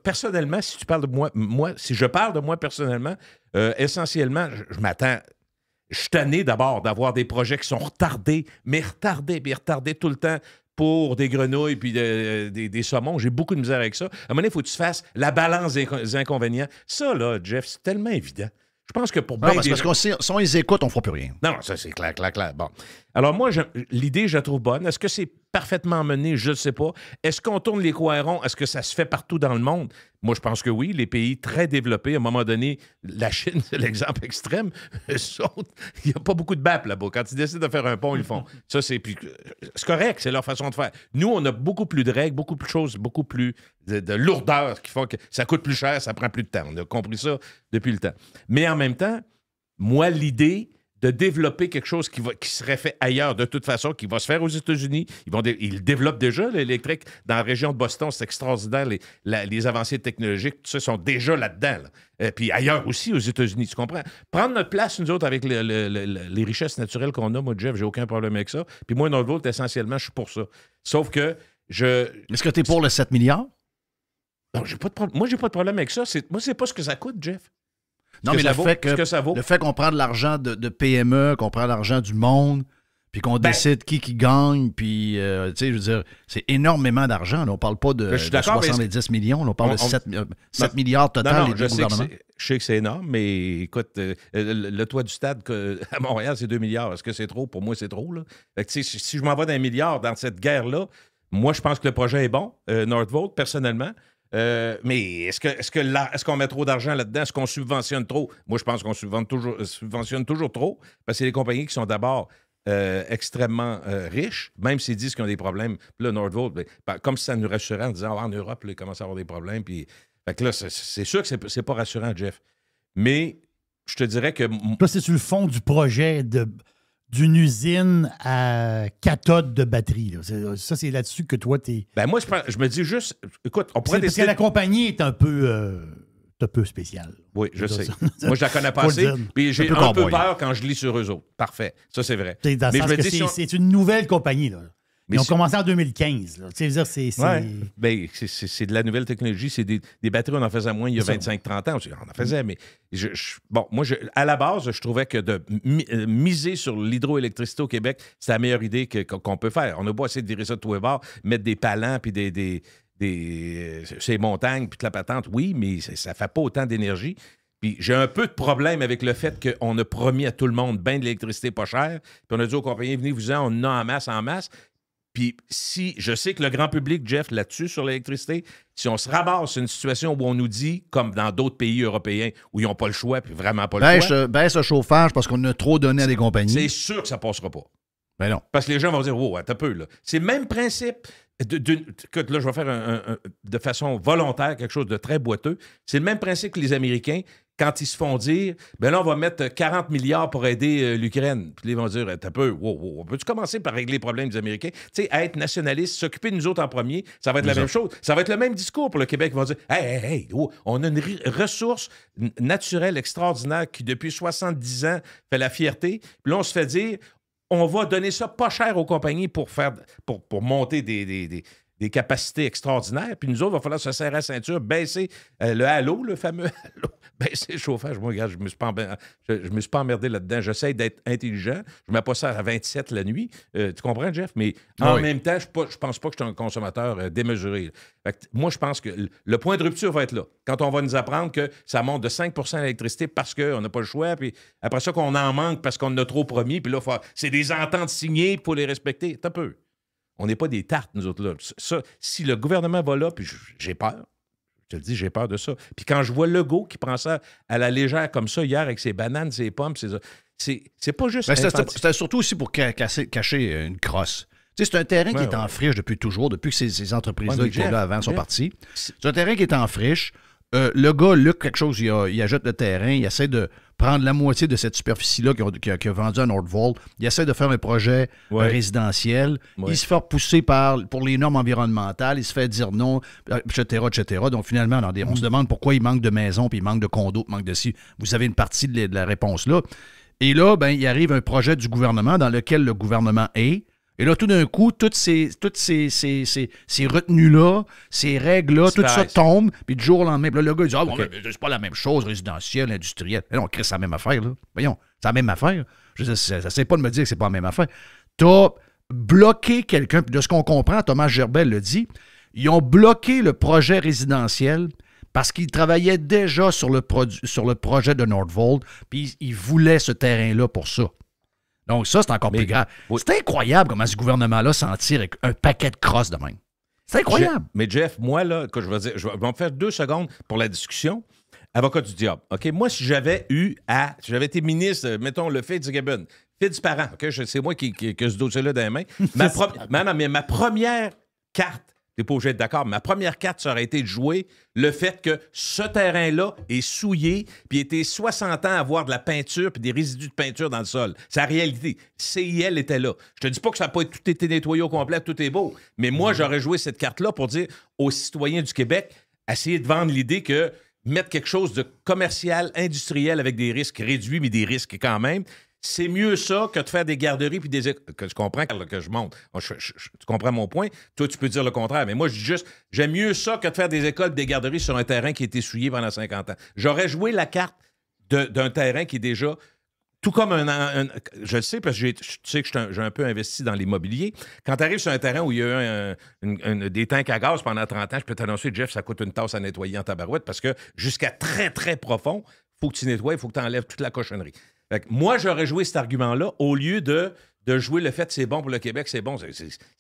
personnellement, si tu parles de si je parle de moi personnellement, essentiellement, je m'attends... Je suis tanné d'abord d'avoir des projets qui sont retardés tout le temps pour des grenouilles puis des saumons. J'ai beaucoup de misère avec ça. À un moment donné, il faut que tu fasses la balance des inconvénients. Ça, là, Jeff, c'est tellement évident. Je pense que pour bien parce que si on les écoute, on ne fera plus rien. Non, ça, c'est clair. Bon. Alors, moi, l'idée, je la trouve bonne. Est-ce que c'est parfaitement mené? Je ne sais pas. Est-ce qu'on tourne les coins ronds? Est-ce que ça se fait partout dans le monde? Moi, je pense que oui. Les pays très développés, à un moment donné, la Chine, c'est l'exemple extrême. Il n'y a pas beaucoup de BAP là-bas. Quand ils décident de faire un pont, ils le font. Ça, c'est correct. C'est leur façon de faire. Nous, on a beaucoup plus de règles, beaucoup plus de choses, beaucoup plus de lourdeur qui font que ça coûte plus cher, ça prend plus de temps. On a compris ça depuis le temps. Mais en même temps, moi, l'idée de développer quelque chose qui serait fait ailleurs, de toute façon, qui va se faire aux États-Unis. Ils développent déjà l'électrique dans la région de Boston. C'est extraordinaire. Les avancées technologiques, tout ça, sont déjà là-dedans. Puis ailleurs aussi, aux États-Unis, tu comprends? Prendre notre place, nous autres, avec les richesses naturelles qu'on a, moi, Jeff, j'ai aucun problème avec ça. Puis moi, Northvolt, essentiellement, je suis pour ça. Sauf que Est-ce que tu es pour le 7 milliards? Non, j'ai pas de problème. Moi, j'ai pas de problème avec ça. Moi, c'est pas ce que ça coûte, Jeff. Non, mais le fait qu'on prend de l'argent de PME, qu'on prend de l'argent du monde, puis qu'on décide qui gagne, puis, tu sais, je veux dire, c'est énormément d'argent. Là. On parle pas de 70 millions, là, on parle de 7 milliards total des deux gouvernements. Je sais que c'est énorme, mais écoute, le toit du stade à Montréal, c'est 2 milliards. Est-ce que c'est trop? Pour moi, c'est trop. Là. Fait que, si je m'en vais d'un milliard dans cette guerre-là, moi, je pense que le projet est bon, Northvolt, personnellement. Mais est-ce qu'on met trop d'argent là-dedans? Est-ce qu'on subventionne trop? Moi, je pense qu'on subventionne toujours trop, parce que c'est les compagnies qui sont d'abord extrêmement riches, même s'ils disent qu'ils ont des problèmes. Puis là, Northvolt, comme si ça nous rassurait en disant en Europe, là, ils commencent à avoir des problèmes. Puis, fait que là, c'est sûr que c'est pas rassurant, Jeff. Mais je te dirais que... Toi, c'est sur le fond du projet d'une usine à cathode de batterie. Là. Ça, c'est là-dessus que toi, t'es... Ben moi, je me dis juste... Écoute, on pourrait décider... Parce que la compagnie est un peu spéciale. Oui, je sais. Moi, je la connais pas assez. Puis j'ai un peu peur quand je lis sur eux autres. Parfait. Ça, c'est vrai. Mais je me dis, c'est une nouvelle compagnie, là. Ils ont commencé en 2015. Là. Tu sais, c'est de la nouvelle technologie. C'est des batteries, on en faisait moins il y a 25-30 ans. On en faisait, mais moi, à la base, je trouvais que de miser sur l'hydroélectricité au Québec, c'est la meilleure idée qu'on peut faire. On a beau essayer de virer ça de tous les bords, mettre des palans puis ces montagnes puis de la patente, oui, mais ça ne fait pas autant d'énergie. Puis j'ai un peu de problème avec le fait qu'on a promis à tout le monde bien de l'électricité pas chère, puis on a dit aux compagnies, venez-vous-en, on en a en masse. Puis si je sais que le grand public, Jeff, là-dessus, sur l'électricité, si on se ramasse une situation où on nous dit, comme dans d'autres pays européens, où ils n'ont pas le choix, puis vraiment pas le choix... Baisse le chauffage parce qu'on a trop donné à des compagnies. C'est sûr que ça ne passera pas. Ben non. Parce que les gens vont dire, wow, attends un peu, là. C'est le même principe... Écoute, là, je vais faire de façon volontaire quelque chose de très boiteux. C'est le même principe que les Américains, quand ils se font dire, ben là, on va mettre 40 milliards pour aider l'Ukraine. Puis ils vont dire, attends un peu, on peut-tu commencer par régler les problèmes des Américains? Tu sais, être nationaliste, s'occuper de nous autres en premier, ça va être la même chose. Ça va être le même discours pour le Québec. Ils vont dire, hey, on a une ressource naturelle extraordinaire qui, depuis 70 ans, fait la fierté. Puis là, on se fait dire, on va donner ça pas cher aux compagnies pour monter des capacités extraordinaires. Puis nous autres, il va falloir se serrer la ceinture, baisser le halo, le fameux halo, baisser le chauffage. Moi, regarde, je me suis pas emmerdé là-dedans. J'essaie d'être intelligent. Je ne mets pas ça à 27 la nuit. Tu comprends, Jeff? Mais en même temps, je pense pas que je suis un consommateur démesuré. Fait que moi, je pense que le point de rupture va être là. Quand on va nous apprendre que ça monte de 5 % l'électricité parce qu'on n'a pas le choix, puis après ça, qu'on en manque parce qu'on en a trop promis, puis là, c'est des ententes signées pour les respecter. C'est un peu. On n'est pas des tartes, nous autres, là. Ça, si le gouvernement va là, puis j'ai peur. Je te le dis, j'ai peur de ça. Puis quand je vois Legault qui prend ça à la légère comme ça hier avec ses bananes, ses pommes, c'est pas juste... C'était surtout aussi pour cacher une crosse. Tu sais, c'est un terrain qui est en friche depuis toujours, depuis que ces entreprises-là qui étaient là avant sont parties. C'est un terrain qui est en friche. Le gars, Luc, quelque chose, il ajoute le terrain, il essaie de prendre la moitié de cette superficie-là qu'il a vendue à Northvolt. Il essaie de faire un projet résidentiel. Il se fait repousser pour les normes environnementales. Il se fait dire non, etc., etc. Donc, finalement, on se demande pourquoi il manque de maisons, puis il manque de condos, il manque de ci. Vous avez une partie de la réponse là. Et là, il arrive un projet du gouvernement dans lequel le gouvernement est. Et là, tout d'un coup, toutes ces retenues-là, ces règles-là, tout ça tombe, puis du jour au lendemain, puis là, le gars, il dit mais c'est pas la même chose, résidentiel, industriel. Mais non, Chris, c'est la même affaire, là. Voyons, c'est la même affaire. Je sais pas de me dire que c'est pas la même affaire. T'as bloqué quelqu'un. Puis de ce qu'on comprend, Thomas Gerbet le dit, ils ont bloqué le projet résidentiel parce qu'ils travaillaient déjà sur le projet de Nordvolt, puis ils voulaient ce terrain-là pour ça. Donc ça, c'est encore plus grave. Oui. C'est incroyable comment ce gouvernement-là s'en tire avec un paquet de crosses de même. C'est incroyable. Mais Jeff, moi, là, je vais me faire 2 secondes pour la discussion. Avocat du diable. OK? Moi, si j'avais été ministre, mettons, le Fitzgibbon, Fitzparent, OK? C'est moi qui ai ce dossier-là dans les mains. Ma première carte, t'es pas obligé d'être d'accord, ma première carte, ça aurait été de jouer le fait que ce terrain-là est souillé, puis était 60 ans à avoir de la peinture puis des résidus de peinture dans le sol. C'est la réalité. CIL était là. Je te dis pas que ça n'a pas tout été nettoyé au complet, tout est beau, mais moi, j'aurais joué cette carte-là pour dire aux citoyens du Québec, essayer de vendre l'idée que mettre quelque chose de commercial, industriel avec des risques réduits, mais des risques quand même, c'est mieux ça que de faire des garderies puis des écoles. Que je comprends que je monte. Tu comprends mon point? Toi, tu peux dire le contraire. Mais moi, je dis juste, j'aime mieux ça que de faire des écoles, des garderies sur un terrain qui a été souillé pendant 50 ans. J'aurais joué la carte d'un terrain qui est déjà... Tout comme je le sais, parce que tu sais que j'ai un peu investi dans l'immobilier. Quand tu arrives sur un terrain où il y a eu des tanks à gaz pendant 30 ans, je peux t'annoncer, Jeff, ça coûte une tasse à nettoyer en tabarouette parce que jusqu'à très, très profond, il faut que tu nettoies, il faut que tu enlèves toute la cochonnerie. Fait que moi, j'aurais joué cet argument-là au lieu de jouer le fait que c'est bon pour le Québec, c'est bon. Ça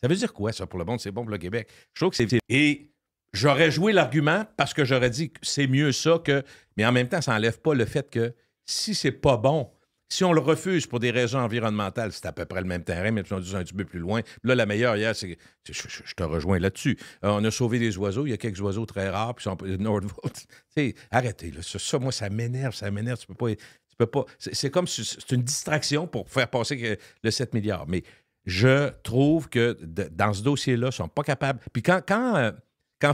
veut dire quoi, ça, pour le monde, c'est bon pour le Québec? Je trouve que c'est... Et j'aurais joué l'argument parce que j'aurais dit que c'est mieux ça que... Mais en même temps, ça n'enlève pas le fait que si c'est pas bon, si on le refuse pour des raisons environnementales, c'est à peu près le même terrain, mais on dit un petit peu plus loin. Là, la meilleure hier, c'est... Je te rejoins là-dessus. On a sauvé des oiseaux. Il y a quelques oiseaux très rares, puis Nordvolt. Arrêtez, là. Ça, moi, ça m'énerve. Tu peux pas... C'est comme si c'est une distraction pour faire passer le 7 milliards. Mais je trouve que dans ce dossier-là, ils ne sont pas capables. Puis quand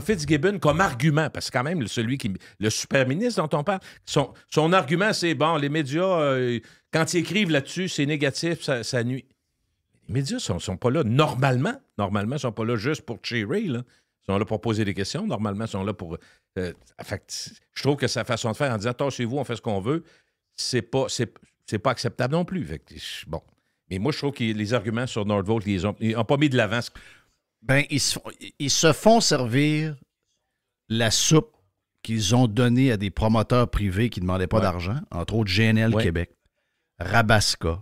Fitzgibbon, comme argument, parce que quand même, le super ministre dont on parle, son argument, c'est, bon, les médias, quand ils écrivent là-dessus, c'est négatif, ça nuit. Les médias ne sont pas là, normalement, ils ne sont pas là juste pour cheerer, là. Ils sont là pour poser des questions, normalement, ils sont là pour... fait, je trouve que sa façon de faire, en disant, attachez-vous, on fait ce qu'on veut, c'est pas acceptable non plus. Fait que, bon. Mais moi, je trouve que les arguments sur Nordvolt, ils n'ont pas mis de l'avant. Ben, ils se font servir la soupe qu'ils ont donnée à des promoteurs privés qui ne demandaient pas d'argent, entre autres GNL Québec, Rabasca,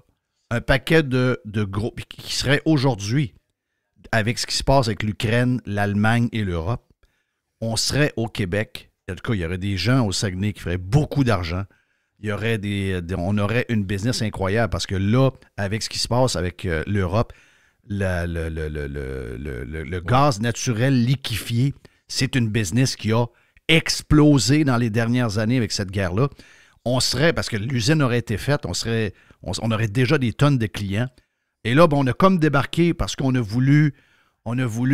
un paquet de groupes qui seraient aujourd'hui, avec ce qui se passe avec l'Ukraine, l'Allemagne et l'Europe, on serait au Québec. En tout cas, il y aurait des gens au Saguenay qui feraient beaucoup d'argent. Il y aurait on aurait une business incroyable parce que là, avec ce qui se passe avec l'Europe, le gaz naturel liquéfié, c'est une business qui a explosé dans les dernières années avec cette guerre-là. On serait, parce que l'usine aurait été faite, on aurait déjà des tonnes de clients. Et là, on a comme débarqué parce qu'on a voulu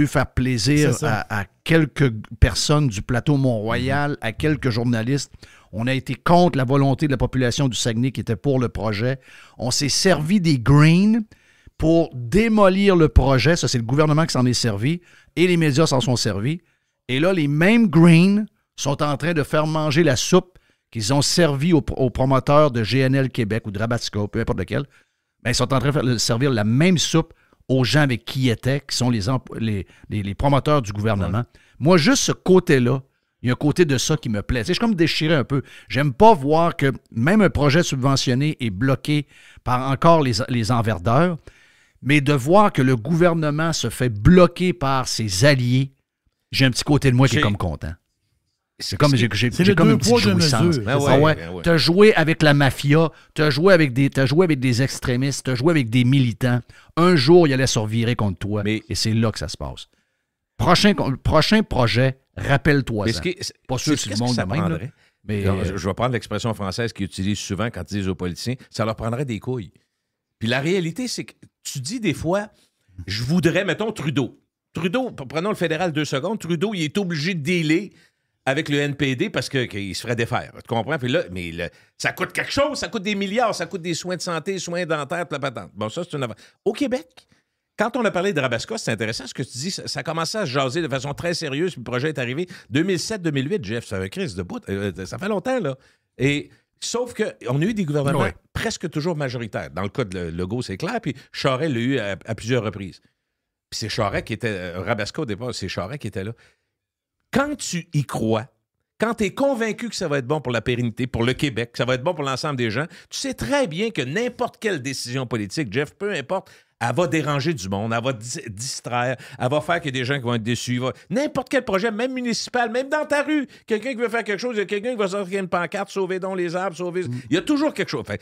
faire plaisir à quelques personnes du plateau Mont-Royal, à quelques journalistes. On a été contre la volonté de la population du Saguenay qui était pour le projet. On s'est servi des Greens pour démolir le projet. Ça, c'est le gouvernement qui s'en est servi et les médias s'en sont servis. Et là, les mêmes Greens sont en train de faire manger la soupe qu'ils ont servi aux promoteurs de GNL Québec ou de Rabasca, peu importe lequel. Ben, ils sont en train de servir la même soupe aux gens avec qui ils étaient, qui sont les promoteurs du gouvernement. Ouais. Moi, juste ce côté-là, il y a un côté de ça qui me plaît. Tu sais, je suis comme déchiré un peu. J'aime pas voir que même un projet subventionné est bloqué par encore les enverdeurs, mais de voir que le gouvernement se fait bloquer par ses alliés, j'ai un petit côté de moi qui est comme content. C'est comme j'ai comme une petite jouissance. Tu as joué avec la mafia, tu as joué avec des extrémistes, tu as joué avec des militants. Un jour, il allait se revirer contre toi, et c'est là que ça se passe. Prochain projet, rappelle-toi ça. Pas sûr que c'est le monde de même. Mais je vais prendre l'expression française qu'ils utilisent souvent quand ils disent aux politiciens, ça leur prendrait des couilles. Puis la réalité, c'est que tu dis des fois, je voudrais, mettons, Trudeau. Prenons le fédéral 2 secondes, Trudeau, il est obligé de dealer avec le NPD parce qu'il se ferait défaire. Tu comprends? Puis là, ça coûte quelque chose, ça coûte des milliards, ça coûte des soins de santé, soins dentaires, la patente. Bon, ça, c'est une affaire. Au Québec, quand on a parlé de Rabasca, c'est intéressant ce que tu dis, ça a commencé à se jaser de façon très sérieuse, puis le projet est arrivé 2007-2008, Jeff, ça avait crise de bout. Ça fait longtemps, là. Et sauf qu'on a eu des gouvernements presque toujours majoritaires. Dans le cas de Legault, c'est clair, puis Charest l'a eu à plusieurs reprises. puis c'est Charest qui était... Rabasco, au départ, c'est Charest qui était là. Quand tu y crois, quand tu es convaincu que ça va être bon pour la pérennité, pour le Québec, que ça va être bon pour l'ensemble des gens, tu sais très bien que n'importe quelle décision politique, Jeff, peu importe, elle va déranger du monde, elle va distraire, elle va faire qu'il y a des gens qui vont être déçus. N'importe quel projet, même municipal, même dans ta rue, quelqu'un qui veut faire quelque chose, il y a quelqu'un qui va sortir une pancarte, sauver donc les arbres, sauver... Il y a toujours quelque chose. Fait,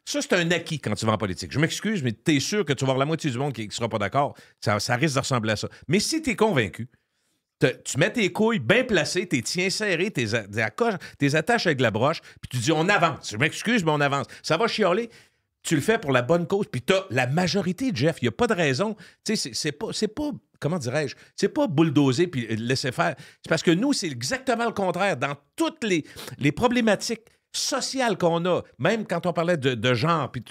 ça, c'est un acquis quand tu vas en politique. Je m'excuse, mais tu es sûr que tu vas avoir la moitié du monde qui ne sera pas d'accord. Ça risque de ressembler à ça. Mais si tu es convaincu, tu mets tes couilles bien placées, tes tiens serrés, tes attaches avec la broche, puis tu dis on avance. Je m'excuse, mais on avance. Ça va chialer. Tu le fais pour la bonne cause, puis t'as la majorité, Jeff. Il n'y a pas de raison. Tu sais, c'est pas, comment dirais-je, c'est pas bulldozer puis laisser faire. C'est parce que nous, c'est exactement le contraire. Dans toutes les problématiques sociales qu'on a, même quand on parlait de genre, puis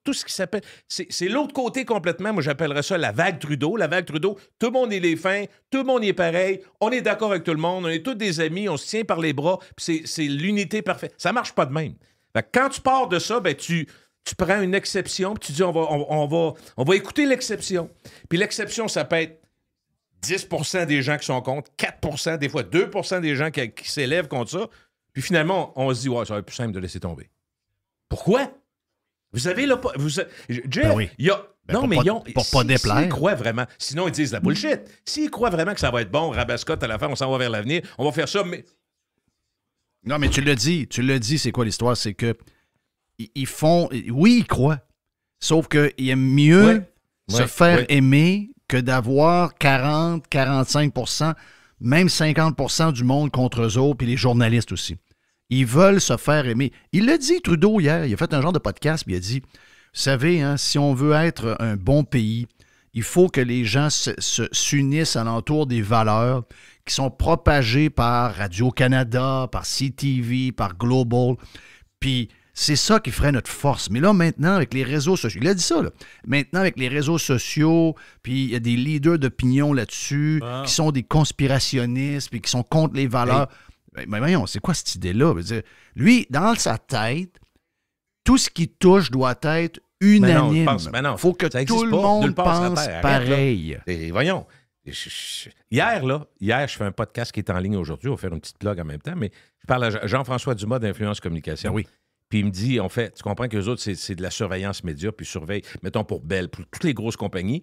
tout ce qui s'appelle, c'est l'autre côté complètement. Moi, j'appellerais ça la vague Trudeau. La vague Trudeau, tout le monde est les fins, tout le monde est pareil, on est d'accord avec tout le monde, on est tous des amis, on se tient par les bras, puis c'est l'unité parfaite. Ça marche pas de même. Fait que quand tu pars de ça, ben tu prends une exception, puis tu dis on va écouter l'exception. Puis l'exception, ça peut être 10 % des gens qui sont contre, 4 % des fois 2 % des gens qui s'élèvent contre ça. Puis finalement, on se dit ouais, ça va être plus simple de laisser tomber. Pourquoi? Vous avez là... Jeff, oui. il y a... Ben, non, mais ils ont... Pour pas déplaire. S'ils croient vraiment... Sinon, ils disent la bullshit. S'ils croient vraiment que ça va être bon, Rabascott à la fin, on s'en va vers l'avenir, on va faire ça, mais... Non, mais tu l'as dit, c'est quoi l'histoire? C'est que ils font... Oui, ils croient. Sauf qu'ils aiment mieux se faire aimer que d'avoir 40, 45 %, même 50 % du monde contre eux autres, puis les journalistes aussi. Ils veulent se faire aimer. Il l'a dit, Trudeau, hier. Il a fait un genre de podcast, puis il a dit, vous savez, hein, si on veut être un bon pays, il faut que les gens s'unissent alentour des valeurs qui sont propagées par Radio-Canada, par CTV, par Global. Puis c'est ça qui ferait notre force. Mais là, maintenant, avec les réseaux sociaux, il a dit ça, là. Maintenant, avec les réseaux sociaux, puis il y a des leaders d'opinion là-dessus qui sont des conspirationnistes, puis qui sont contre les valeurs. Mais voyons, c'est quoi cette idée-là? Je veux dire, lui, dans sa tête, tout ce qui touche doit être unanime. Il faut que tout le monde pense pareil. Et voyons. Hier, je fais un podcast qui est en ligne aujourd'hui. On va faire une petite plug en même temps, mais je parle à Jean-François Dumas d'Influence Communication. Oui. Puis il me dit, en fait, tu comprends qu'eux autres, c'est de la surveillance média, puis surveille, mettons pour Bell, pour toutes les grosses compagnies.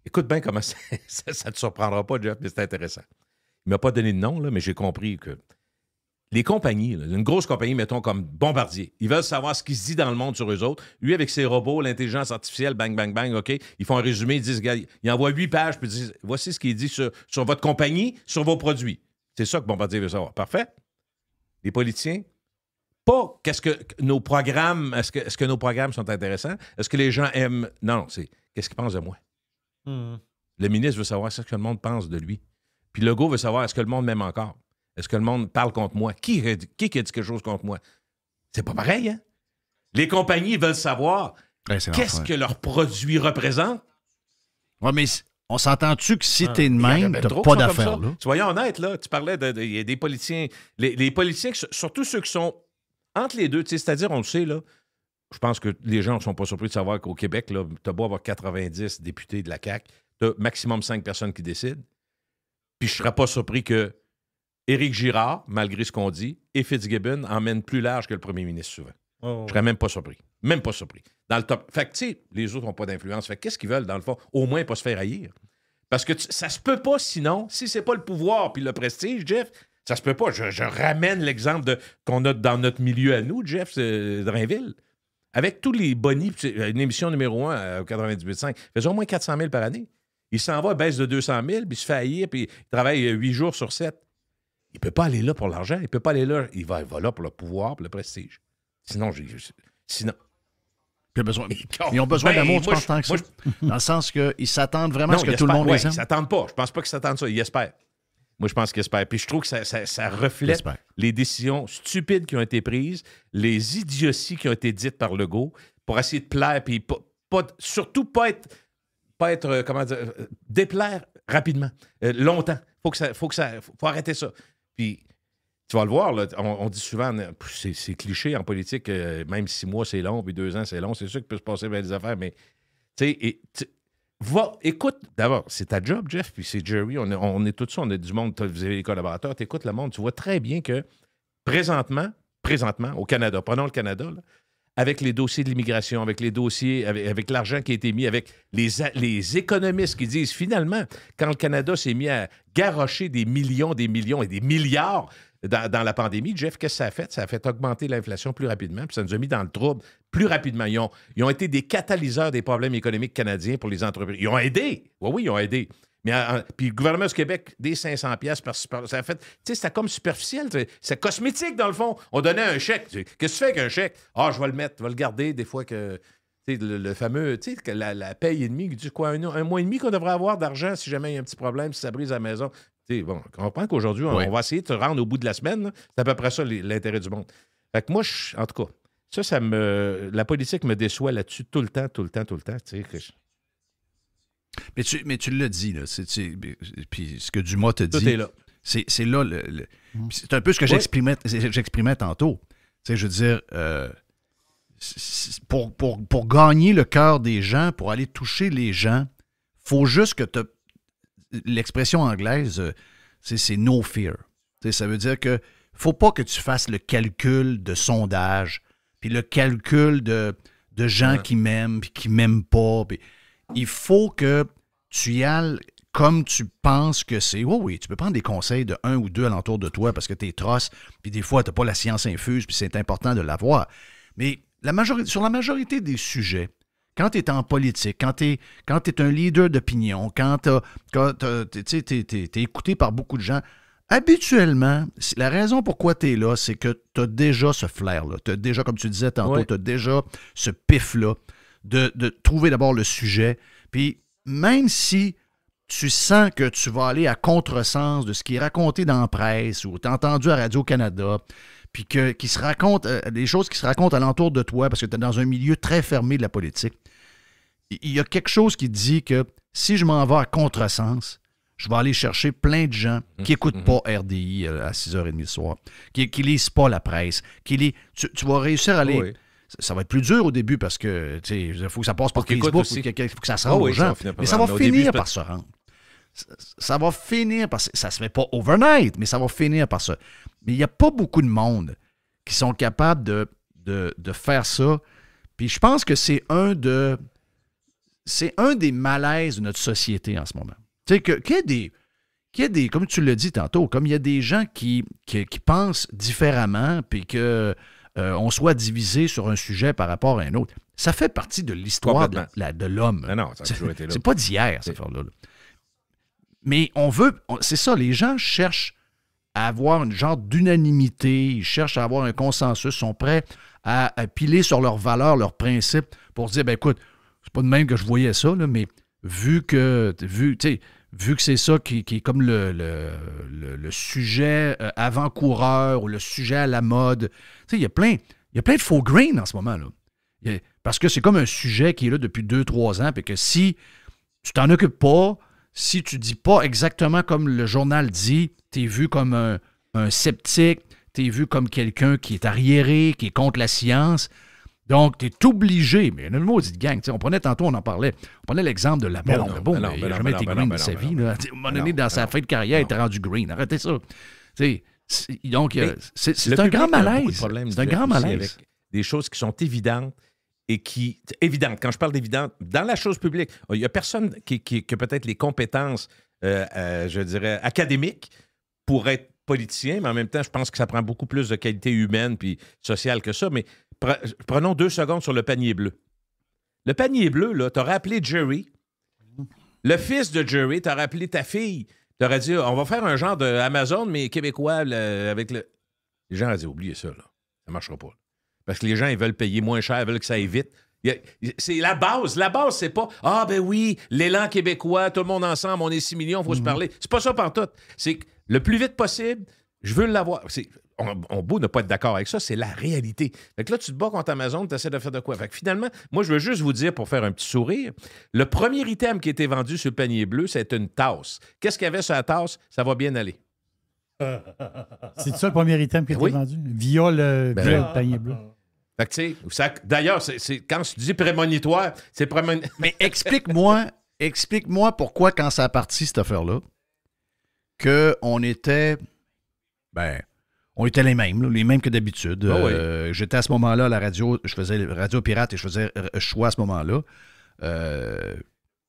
Écoute bien comment ça ne te surprendra pas, Jeff, mais c'est intéressant. Il ne m'a pas donné de nom, là, mais j'ai compris que les compagnies, là, une grosse compagnie, mettons comme Bombardier, ils veulent savoir ce qui se dit dans le monde sur eux autres. Lui, avec ses robots, l'intelligence artificielle, bang, bang, bang, OK, ils font un résumé, ils disent, ils envoient 8 pages, puis ils disent, voici ce qu'il dit sur votre compagnie, sur vos produits. C'est ça que Bombardier veut savoir. Parfait? Les politiciens, pas qu'est-ce que nos programmes, est-ce que nos programmes sont intéressants? Est-ce que les gens aiment... Non, c'est qu'est-ce qu'ils pensent de moi? Le ministre veut savoir ce que le monde pense de lui. Puis Legault veut savoir est-ce que le monde m'aime encore? Est-ce que le monde parle contre moi? Qui a dit quelque chose contre moi? C'est pas pareil, hein? Les compagnies veulent savoir qu'est-ce que leurs produits représentent. Oui, mais on s'entend-tu que si t'es de même, t'as pas d'affaires, là? Soyons honnêtes, là. Tu parlais des politiciens. Les politiciens, surtout ceux qui sont entre les deux, c'est-à-dire, on le sait, là, je pense que les gens ne sont pas surpris de savoir qu'au Québec, tu as beau avoir 90 députés de la CAQ, tu as maximum 5 personnes qui décident. Puis je ne serais pas surpris que Éric Girard, malgré ce qu'on dit, et Fitzgibbon emmènent plus large que le premier ministre souvent. Je ne serais même pas surpris. Même pas surpris. Dans le top. Fait que, tu sais, les autres n'ont pas d'influence. Fait que qu'est-ce qu'ils veulent, dans le fond? Au moins, pas se faire haïr. Parce que ça se peut pas, sinon, si c'est pas le pouvoir puis le prestige, Jeff, ça se peut pas. Je ramène l'exemple qu'on a dans notre milieu à nous, Jeff Drainville. Avec tous les bonnies, une émission numéro 1 au 98.5, il faisait au moins 400 000 par année. Il s'en va, baisse de 200 000, puis il se fait haïr, puis il travaille 8 jours sur 7. Il ne peut pas aller là pour l'argent. Il ne peut pas aller là. Il va là pour le pouvoir, pour le prestige. Sinon, sinon. Ils ont besoin d'amour, tu penses, tant que ça? Dans le sens qu'ils s'attendent vraiment à ce que tout le monde les aime? Ils ne s'attendent pas. Je ne pense pas qu'ils s'attendent ça. Ils espèrent. Moi, je pense qu'ils espèrent. Puis je trouve que ça reflète les décisions stupides qui ont été prises, les idioties qui ont été dites par Legault pour essayer de plaire, puis surtout pas être comment dire, déplaire rapidement, longtemps. Faut arrêter ça. Puis, tu vas le voir, là, on dit souvent, c'est cliché en politique, même 6 mois, c'est long, puis 2 ans, c'est long. C'est sûr qu'il peut se passer bien des affaires, mais tu sais, écoute, d'abord, c'est ta job, Jeff, puis c'est Jerry, on est tout ça, on est du monde, vous avez les collaborateurs, tu écoutes le monde, tu vois très bien que présentement, au Canada, prenons le Canada, là, avec les dossiers de l'immigration, avec les dossiers, avec l'argent qui a été mis, avec les économistes qui disent finalement, quand le Canada s'est mis à garrocher des millions et des milliards dans la pandémie, Jeff, qu'est-ce que ça a fait? Ça a fait augmenter l'inflation plus rapidement, puis ça nous a mis dans le trouble plus rapidement. Ils ont été des catalyseurs des problèmes économiques canadiens pour les entreprises. Ils ont aidé. Oui, ils ont aidé. Mais puis le gouvernement du Québec, des 500 pièces par ça a fait, tu sais, c'était comme superficiel, c'est cosmétique dans le fond. On donnait un chèque. Qu'est-ce que tu fais avec un chèque? Ah, je vais le mettre, je vais le garder des fois que, tu sais, le fameux, tu sais, la paye et demie, tu dis quoi, un mois et demi qu'on devrait avoir d'argent si jamais il y a un petit problème, si ça brise la maison. Tu sais, bon, on comprend qu'aujourd'hui, on va essayer de te rendre au bout de la semaine. Là. C'est à peu près ça l'intérêt du monde. Fait que moi, en tout cas, la politique me déçoit là-dessus tout le temps, tu sais. Mais tu l'as dit, là. Puis ce que Dumas te dit. Tout est là. C'est là. C'est un peu ce que j'exprimais tantôt. Tu sais, je veux dire, pour gagner le cœur des gens, pour aller toucher les gens, faut juste que l'expression anglaise, c'est no fear. Tu sais, ça veut dire que faut pas que tu fasses le calcul de sondage, puis le calcul de gens qui m'aiment, puis qui m'aiment pas, puis il faut que tu y ailles comme tu penses que c'est. Oui, tu peux prendre des conseils de un ou deux alentour de toi parce que t'es trosse, puis des fois, t'as pas la science infuse, puis c'est important de l'avoir. Mais sur la majorité des sujets, quand tu es en politique, quand tu es un leader d'opinion, quand t'es écouté par beaucoup de gens, habituellement, la raison pourquoi tu es là, c'est que tu as déjà ce flair-là. Tu as déjà, comme tu disais tantôt, tu as déjà ce pif-là de trouver d'abord le sujet. Puis même si tu sens que tu vas aller à contresens de ce qui est raconté dans la presse ou tu as entendu à Radio-Canada, puis qui se raconte, des choses qui se racontent alentour de toi parce que tu es dans un milieu très fermé de la politique, il y a quelque chose qui dit que si je m'en vais à contresens, je vais aller chercher plein de gens qui n'écoutent pas RDI à 6h30 le soir, qui ne lisent pas la presse, tu vas réussir à aller... Oui. Ça va être plus dur au début parce que il faut que ça passe par Facebook, il faut que ça se rende aux gens. Mais ça va finir par se rendre. Ça va finir par... Ça ne se fait pas overnight, mais ça va finir par ça. Mais il n'y a pas beaucoup de monde qui sont capables de faire ça. Puis je pense que c'est un des malaises de notre société en ce moment. Tu sais, qu'il y a des, comme tu l'as dit tantôt, comme il y a des gens qui pensent différemment, puis qu'on soit divisé sur un sujet par rapport à un autre. Ça fait partie de l'histoire de l'homme. Non, ça a toujours été là. C'est pas d'hier, cette affaire-là. Mais c'est ça, les gens cherchent à avoir une genre d'unanimité, ils cherchent à avoir un consensus, sont prêts à piler sur leurs valeurs, leurs principes, pour se dire, ben écoute, c'est pas de même que je voyais ça, là, mais vu que c'est ça qui est comme le sujet avant-coureur ou le sujet à la mode, il y a plein de faux grains en ce moment, là. Parce que c'est comme un sujet qui est là depuis 2-3 ans, puis que si tu t'en occupes pas, si tu dis pas exactement comme le journal dit, t'es vu comme un sceptique, t'es vu comme quelqu'un qui est arriéré, qui est contre la science. Donc, t'es obligé, mais une maudite gang, on prenait tantôt, on en parlait, on prenait l'exemple de la bombe. Il n'a jamais été green de sa vie. À un moment donné, dans sa fin de carrière, il était rendu green. Arrêtez ça. Donc, c'est un grand malaise. C'est un grand malaise. Avec des choses qui sont évidentes. Évidente, quand je parle d'évidente, dans la chose publique, il n'y a personne qui a peut-être les compétences, je dirais, académiques pour être politicien, mais en même temps, je pense que ça prend beaucoup plus de qualité humaine puis sociale que ça. Mais prenons 2 secondes sur le panier bleu. Le panier bleu, là, t'aurais appelé Jerry. Le fils de Jerry, t'aurais appelé ta fille. T'aurais dit, on va faire un genre d'Amazon, mais québécois, avec le... Les gens auraient dit, oubliez ça, là. Ça ne marchera pas. Parce que les gens, ils veulent payer moins cher, ils veulent que ça aille vite. C'est la base. La base, c'est pas « Ah, ben oui, l'élan québécois, tout le monde ensemble, on est 6 millions, il faut se parler. » C'est pas ça pantoute. C'est que le plus vite possible, je veux l'avoir. On beau ne pas être d'accord avec ça, c'est la réalité. Fait que là, tu te bats contre Amazon, tu essaies de faire de quoi? Fait que finalement, moi, je veux juste vous dire, pour faire un petit sourire, le premier item qui était vendu sur le panier bleu, c'est une tasse. Qu'est-ce qu'il y avait sur la tasse? Ça va bien aller. C'est ça le premier item qui a été vendu? Via le panier bleu. Fait que, d'ailleurs, c'est quand tu dis prémonitoire, c'est prémonitoire. Mais explique-moi explique-moi pourquoi, quand ça a parti, cette affaire-là, qu'on était... Ben, on était les mêmes, là, les mêmes que d'habitude. Oui. J'étais à ce moment-là à la radio, je faisais Radio Pirate et je faisais choix à ce moment-là.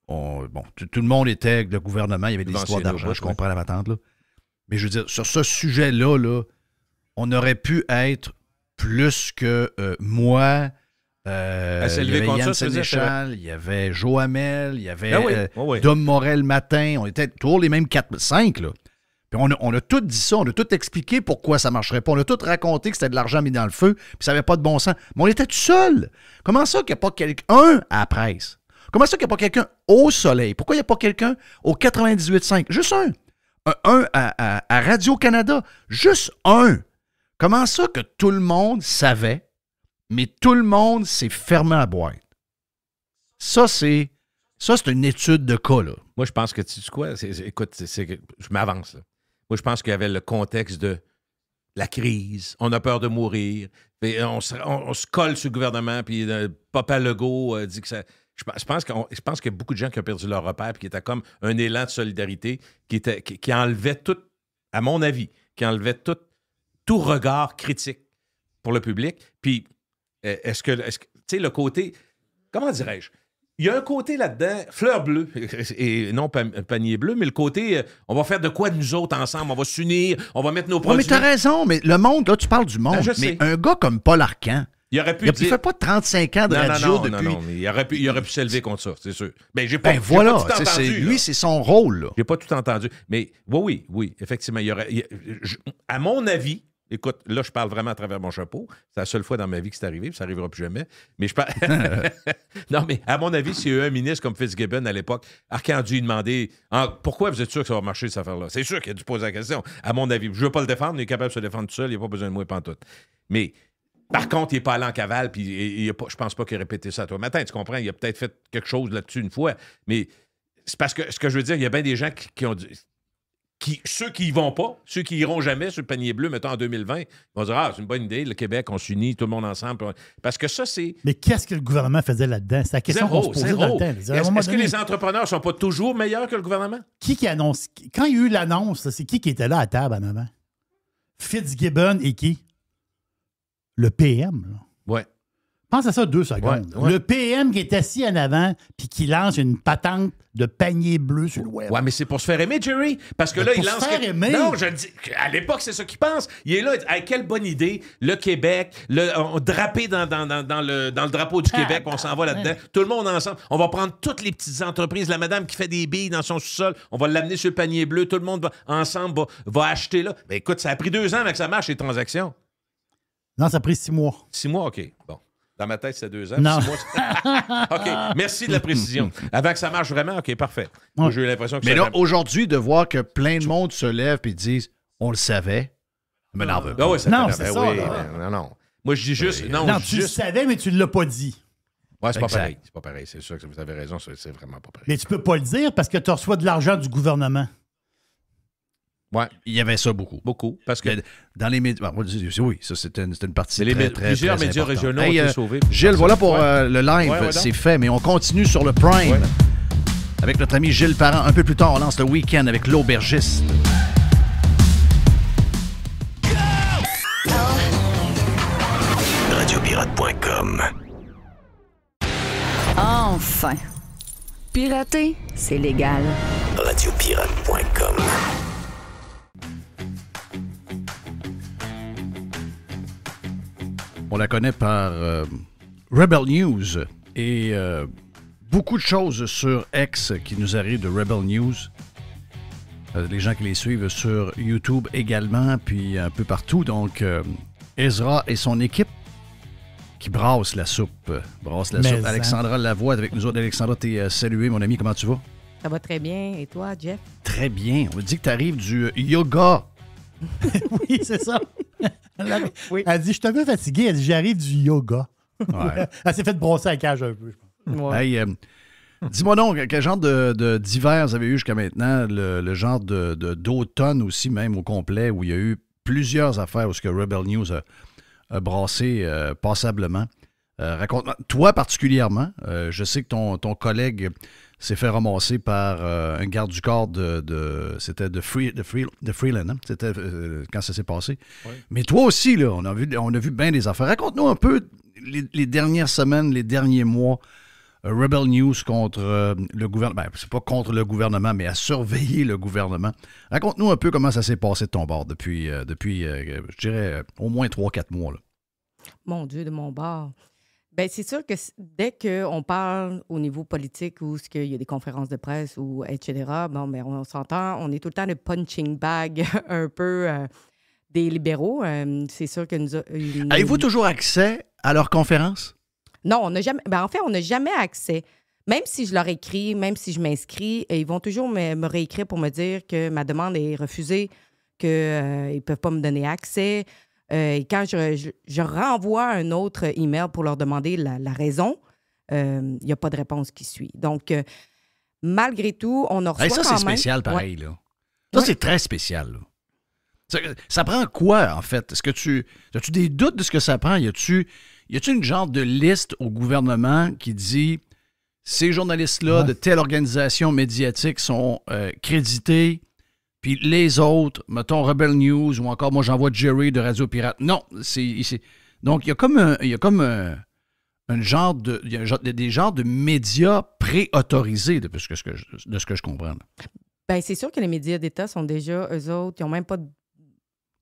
Tout le monde était le gouvernement, il y avait des histoires d'argent, je comprends la patente, là. Mais je veux dire, sur ce sujet-là, là, on aurait pu être plus que moi. Il y avait Yann Sénéchal, il y avait Joe Hamel, il y avait Dom Morel le matin. On était toujours les mêmes 4-5, là. Puis on a tout dit ça, on a tout expliqué pourquoi ça ne marcherait pas. On a tout raconté que c'était de l'argent mis dans le feu, puis ça n'avait pas de bon sens. Mais on était tout seul. Comment ça qu'il n'y a pas quelqu'un à la presse? Comment ça qu'il n'y a pas quelqu'un au soleil? Pourquoi il n'y a pas quelqu'un au 98.5? Juste un. Un à Radio-Canada. Juste un. Comment ça que tout le monde savait, mais tout le monde s'est fermé à la boîte? Ça, c'est une étude de cas, là. Moi, je pense que, tu sais quoi? Écoute, je m'avance, là. Moi, je pense qu'il y avait le contexte de la crise. On a peur de mourir. On se colle sur le gouvernement, puis Papa Legault dit que ça... Je pense qu'il y a beaucoup de gens qui ont perdu leur repère et qui étaient comme un élan de solidarité qui enlevait tout, à mon avis, qui enlevait tout regard critique pour le public. Puis, est-ce que tu sais, le côté... Comment dirais-je? Il y a un côté là-dedans, fleur bleue, et non panier bleu, mais le côté, on va faire de quoi nous autres ensemble? On va s'unir, on va mettre nos produits... mais t'as raison, mais le monde, là, tu parles du monde, mais un gars comme Paul Arcand, il fait pas 35 ans de radio depuis... Non, mais il aurait pu s'élever contre ça, c'est sûr. Mais j'ai pas tout entendu. Lui, c'est son rôle, là. J'ai pas tout entendu. Mais oui, effectivement, à mon avis... Écoute, là, je parle vraiment à travers mon chapeau. C'est la seule fois dans ma vie que c'est arrivé, puis ça n'arrivera plus jamais. Mais je parle... Non, mais à mon avis, s'il y a eu un ministre comme Fitzgibbon à l'époque, Arcand a dû lui demander pourquoi vous êtes sûr que ça va marcher, cette affaire-là? C'est sûr qu'il a dû poser la question. À mon avis, je ne veux pas le défendre, il est capable de se défendre tout seul, il n'a pas besoin de moi pantoute. Mais par contre, il n'est pas allé en cavale, puis je pense pas qu'il a répété ça à toi matin. Tu comprends? Il a peut-être fait quelque chose là-dessus une fois. Mais c'est parce que ce que je veux dire, il y a bien des gens qui ont dit... Ceux qui y vont pas, ceux qui iront jamais sur le panier bleu, mettons en 2020, ils vont dire c'est une bonne idée, le Québec, on s'unit, tout le monde ensemble. Parce que ça, c'est... Mais qu'est-ce que le gouvernement faisait là-dedans? C'est la question qu'on se posait dans le temps. Est-ce que les entrepreneurs sont pas toujours meilleurs que le gouvernement? Qui annonce? Quand il y a eu l'annonce, c'est qui était là à table en avant? Fitzgibbon et qui? Le PM, là. Ouais. Pense à ça 2 secondes. Ouais. Le PM qui est assis en avant puis qui lance une patente de panier bleu sur le web. Ouais, mais c'est pour se faire aimer, Jerry. Parce que là, il lance... se faire aimer? Non, je dis... À l'époque, c'est ça qu'il pense. Il est là, quelle bonne idée. Le Québec, drapé dans le drapeau du Québec, on s'en va là-dedans. Tout le monde ensemble. On va prendre toutes les petites entreprises. La madame qui fait des billes dans son sous-sol, on va l'amener sur le panier bleu. Tout le monde va acheter là. Ben écoute, ça a pris 2 ans avant que ça marche, les transactions. Non, ça a pris 6 mois. 6 mois, OK. Bon. Dans ma tête, c'est 2 ans. Non. 6 mois, OK. Merci de la précision. Avant que ça marche vraiment, OK, parfait. Moi, j'ai eu l'impression que mais là, aujourd'hui, de voir que plein de monde se lève et disent on le savait, mais n'en veut pas. Oui, non, c'est ça. Oui, non. Moi, je dis juste... Non, tu le savais, mais tu ne l'as pas dit. Ouais, c'est pas pareil. C'est pas pareil. C'est sûr que vous avez raison. C'est vraiment pas pareil. Mais tu peux pas le dire parce que tu reçois de l'argent du gouvernement. Ouais, il y avait ça beaucoup. Beaucoup. Parce que dans les médias. Oui, ça, c'était une partie plusieurs médias régionaux ont été sauvés. Gilles, voilà pour le live. C'est fait, mais on continue sur le Prime. Ouais. Avec notre ami Gilles Parent. Un peu plus tard, on lance le week-end avec l'aubergiste. Radiopirate.com. Enfin. Pirater, c'est légal. Radiopirate.com. On la connaît par Rebel News et beaucoup de choses sur X qui nous arrivent de Rebel News. Les gens qui les suivent sur YouTube également, puis un peu partout. Donc, Ezra et son équipe qui brassent la soupe. Alexandra Lavoie est avec nous autres. Alexandra, t'es saluée, mon ami. Comment tu vas? Ça va très bien. Et toi, Jeff? Très bien. On me dit que tu arrives du yoga. Oui, c'est ça. Oui. Elle dit, je suis un peu fatiguée. Elle dit, j'arrive du yoga. Ouais. Elle s'est fait brosser la cage un peu, je pense. Ouais. Hey, dis-moi donc, quel genre d'hiver vous avez eu jusqu'à maintenant? Le genre d'automne aussi, même au complet, où il y a eu plusieurs affaires où ce que Rebel News a brassé passablement. Raconte-moi, toi particulièrement, je sais que ton collègue s'est fait ramasser par un garde du corps c'était de Freeland, hein? C'était quand ça s'est passé. Oui. Mais toi aussi, là, on a vu bien des affaires. Raconte-nous un peu les dernières semaines, les derniers mois, Rebel News contre le gouvernement. Ben, c'est pas contre le gouvernement, mais à surveiller le gouvernement. Raconte-nous un peu comment ça s'est passé de ton bord depuis je dirais, au moins 3-4 mois. Là. Mon Dieu, de mon bord. Bien, c'est sûr que dès qu'on parle au niveau politique ou qu'il y a des conférences de presse ou etc., bon, bien, on s'entend, on est tout le temps le punching bag un peu des libéraux. C'est sûr que nous... Avez-vous toujours accès à leurs conférences? Non, on n'a jamais... Ben, en fait, on n'a jamais accès. Même si je leur écris, même si je m'inscris, ils vont toujours me réécrire pour me dire que ma demande est refusée, qu'ils ne peuvent pas me donner accès. Et quand je renvoie un autre email pour leur demander la raison, il n'y a pas de réponse qui suit. Donc, malgré tout, on a reçu ça, c'est spécial, pareil. Là. Ça, c'est très spécial. Là. Ça prend quoi, en fait? As-tu des doutes de ce que ça prend? Y a-tu une genre de liste au gouvernement qui dit ces journalistes-là de telle organisation médiatique sont crédités, puis les autres, mettons Rebel News ou encore moi j'envoie Jerry de Radio Pirate. Non, donc il y a comme un genre des genres de médias préautorisés de ce que je comprends. Bien, c'est sûr que les médias d'État sont déjà, eux autres, ils n'ont même pas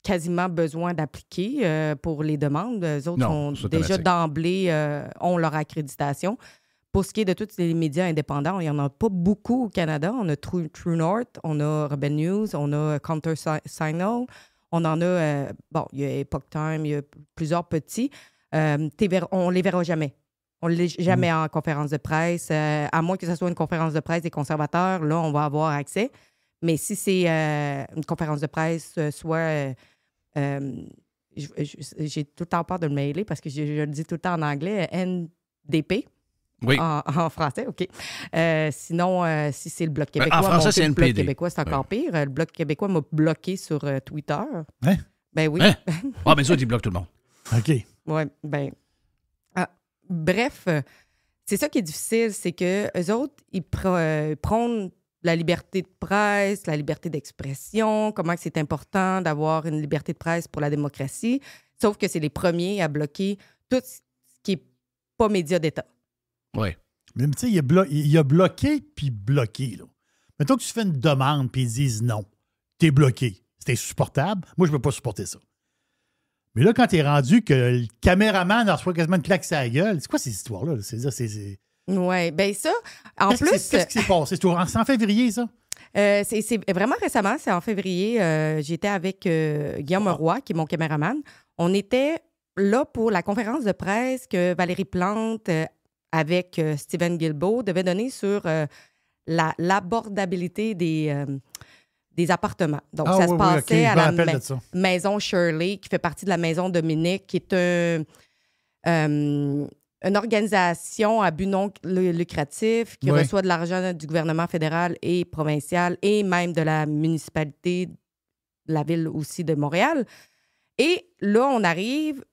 quasiment besoin d'appliquer pour les demandes. Eux autres sont déjà d'emblée, ont leur accréditation. Pour ce qui est de tous les médias indépendants, il n'y en a pas beaucoup au Canada. On a True North, on a Rebel News, on a Counter Signal, on en a, il y a Epoch Time, il y a plusieurs petits. On ne les verra jamais. On ne les jamais en conférence de presse. À moins que ce soit une conférence de presse des conservateurs, là, on va avoir accès. Mais si c'est une conférence de presse, soit... j'ai tout le temps peur de le mailer parce que je le dis tout le temps en anglais, NDP. Oui. En français, OK. Sinon, si c'est le Bloc québécois, en français, c'est le Bloc NPD. québécois, c'est encore pire. Le Bloc québécois m'a bloqué sur Twitter. Hein? Ben oui. Hein? Ah, mais ça, ils bloquent tout le monde. OK. Oui, ben... bref, c'est ça qui est difficile, c'est que eux autres, ils prônent la liberté de presse, la liberté d'expression, comment c'est important d'avoir une liberté de presse pour la démocratie, sauf que c'est les premiers à bloquer tout ce qui n'est pas média d'État. Oui. Mais tu sais, il a bloqué puis bloqué. Là. Mettons que tu fais une demande puis ils disent non. T'es bloqué. C'est insupportable. Moi, je ne peux pas supporter ça. Mais là, quand t'es rendu que le caméraman reçoit quasiment une claque sur la gueule, c'est quoi ces histoires-là? Oui, bien ça, en plus... Qu'est-ce qui s'est passé? C'est en février, ça? C'est vraiment récemment, c'est en février. J'étais avec Guillaume Roy, qui est mon caméraman. On était là pour la conférence de presse que Valérie Plante... avec Stephen Guilbeault, devait donner sur l'abordabilité des appartements. Donc, ça se passait à la maison Shirley, qui fait partie de la maison Dominique, qui est une organisation à but non lucratif qui reçoit de l'argent du gouvernement fédéral et provincial et même de la municipalité, de la ville aussi de Montréal. Et là, on arrive...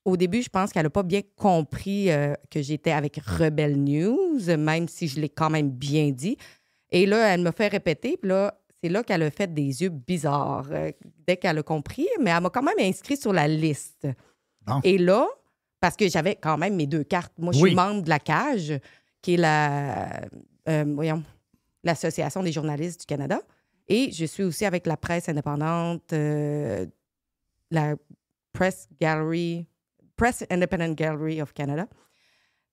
Au début, je pense qu'elle n'a pas bien compris que j'étais avec Rebel News, même si je l'ai quand même bien dit. Et là, elle me fait répéter, puis là, c'est là qu'elle a fait des yeux bizarres dès qu'elle a compris, mais elle m'a quand même inscrit sur la liste. Bon. Et là, parce que j'avais quand même mes 2 cartes. Moi, je suis membre de la CAGE, qui est l'Association des journalistes du Canada, et je suis aussi avec la presse indépendante, la Press Independent Gallery of Canada.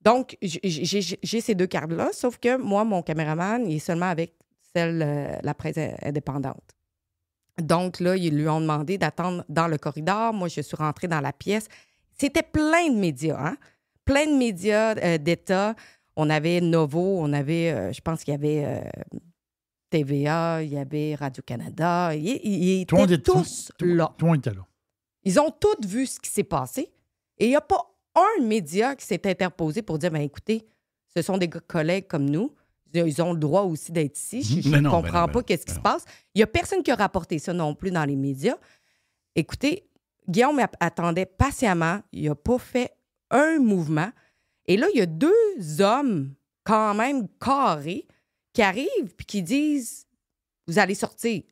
Donc, j'ai ces 2 cartes-là, sauf que moi, mon caméraman, il est seulement avec la presse indépendante. Donc, là, ils lui ont demandé d'attendre dans le corridor. Moi, je suis rentrée dans la pièce. C'était plein de médias, hein? Plein de médias d'État. On avait Novo, on avait, je pense qu'il y avait TVA, il y avait Radio-Canada. Ils étaient tous là. Tout le monde était là. Ils ont tous vu ce qui s'est passé. Et il n'y a pas un média qui s'est interposé pour dire, bien, écoutez, ce sont des collègues comme nous. Ils ont le droit aussi d'être ici. Je ne comprends pas qu'est-ce qui se passe. Il n'y a personne qui a rapporté ça non plus dans les médias. Écoutez, Guillaume attendait patiemment. Il n'a pas fait un mouvement. Et là, il y a 2 hommes quand même carrés qui arrivent puis qui disent « Vous allez sortir ».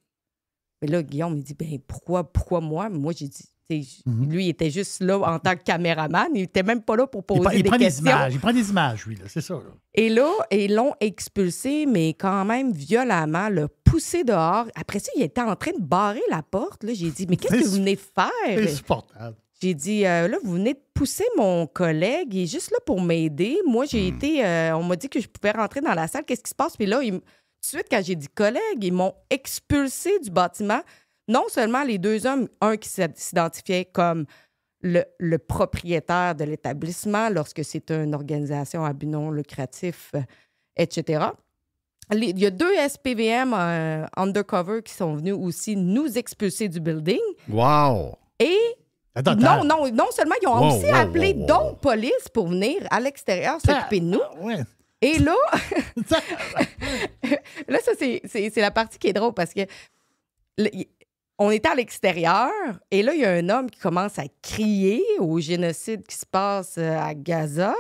Mais là, Guillaume, il dit « Ben pourquoi moi? » Moi, j'ai dit... Lui, il était juste là en tant que caméraman. Il n'était même pas là pour poser des questions. Il prend des images, lui, là, c'est ça. Là. Et là, ils l'ont expulsé, mais quand même violemment, le poussé dehors. Après ça, il était en train de barrer la porte. Là, j'ai dit, mais qu'est-ce que vous venez de faire? C'est insupportable. J'ai dit, là, vous venez de pousser mon collègue. Il est juste là pour m'aider. Moi, j'ai été... on m'a dit que je pouvais rentrer dans la salle. Qu'est-ce qui se passe? Puis là, tout de suite, quand j'ai dit collègue, ils m'ont expulsé du bâtiment. Non seulement les 2 hommes, un qui s'identifiait comme le propriétaire de l'établissement lorsque c'est une organisation à but non lucratif, etc. Il y a 2 SPVM undercover qui sont venus aussi nous expulser du building. Wow! Et non seulement ils ont aussi appelé d'autres polices pour venir à l'extérieur s'occuper de nous. Ouais. Et là, là, ça, c'est la partie qui est drôle parce que on était à l'extérieur et là, il y a un homme qui commence à crier au génocide qui se passe à Gaza.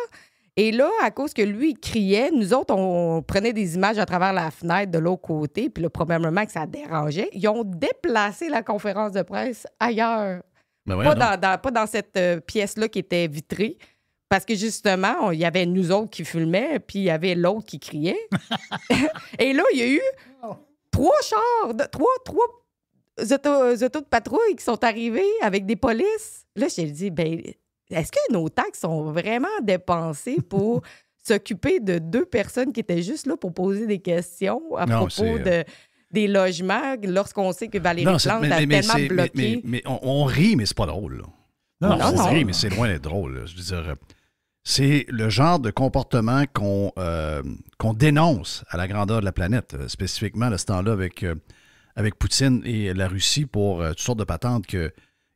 Et là, à cause que lui, il criait, nous autres, on prenait des images à travers la fenêtre de l'autre côté. Puis là, probablement que ça dérangeait. Ils ont déplacé la conférence de presse ailleurs. Pas dans cette pièce-là qui était vitrée. Parce que justement, il y avait nous autres qui filmaient, puis il y avait l'autre qui criait. Et là, il y a eu 3 chars, 3 autos de patrouille qui sont arrivés avec des polices. Là, je me dis, ben, est-ce que nos taxes sont vraiment dépensées pour s'occuper de 2 personnes qui étaient juste là pour poser des questions à propos des logements lorsqu'on sait que Valérie Plante a tellement bloqué? Mais on rit, mais c'est pas drôle. Là. Non, on rit, mais c'est loin d'être drôle. Là. Je veux dire, c'est le genre de comportement qu'on dénonce à la grandeur de la planète, spécifiquement à ce temps-là avec Poutine et la Russie pour toutes sortes de patentes qu'ils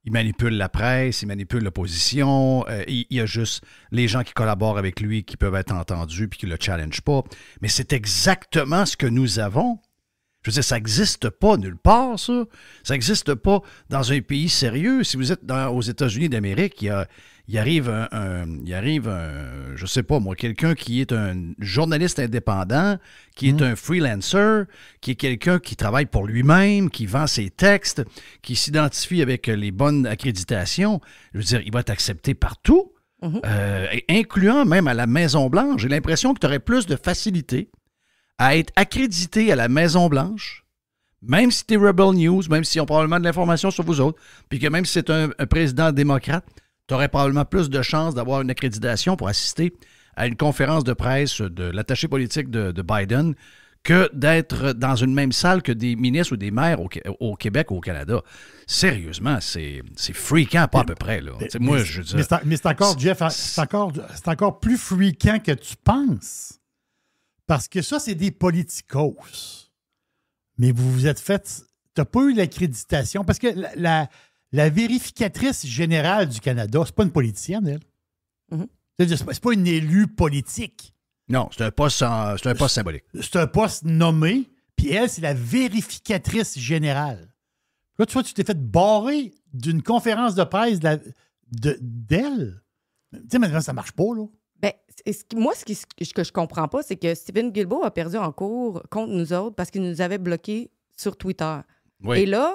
manipulent la presse, ils manipulent l'opposition, il y a juste les gens qui collaborent avec lui qui peuvent être entendus puis qui ne le challengent pas. Mais c'est exactement ce que nous avons. Je veux dire, ça n'existe pas nulle part, ça. Ça n'existe pas dans un pays sérieux. Si vous êtes aux États-Unis d'Amérique, il arrive je sais pas moi, quelqu'un qui est un journaliste indépendant, qui est un freelancer, qui est quelqu'un qui travaille pour lui-même, qui vend ses textes, qui s'identifie avec les bonnes accréditations. Je veux dire, il va être accepté partout, incluant même à la Maison-Blanche. J'ai l'impression que tu aurais plus de facilité à être accrédité à la Maison-Blanche, même si tu es Rebel News, même s'ils ont probablement de l'information sur vous autres, puis que même si c'est un président démocrate, tu aurais probablement plus de chances d'avoir une accréditation pour assister à une conférence de presse de l'attaché politique de Biden que d'être dans une même salle que des ministres ou des maires au Québec ou au Canada. Sérieusement, c'est freakant, pas à peu près. Là. Moi, je veux dire, mais c'est encore, Jeff, c'est encore plus freakant que tu penses. Parce que ça, c'est des politicos. Mais vous vous êtes fait... Tu n'as pas eu l'accréditation. Parce que la vérificatrice générale du Canada, c'est pas une politicienne, elle. C'est pas une élue politique. Non, c'est un poste symbolique. C'est un poste nommé, puis elle, c'est la vérificatrice générale. Là, tu vois, tu t'es fait barrer d'une conférence de presse d'elle. Tu sais, maintenant, ça marche pas, là. Ben, moi, ce que je comprends pas, c'est que Stephen Guilbeault a perdu en cours contre nous autres parce qu'il nous avait bloqués sur Twitter. Oui. Et là,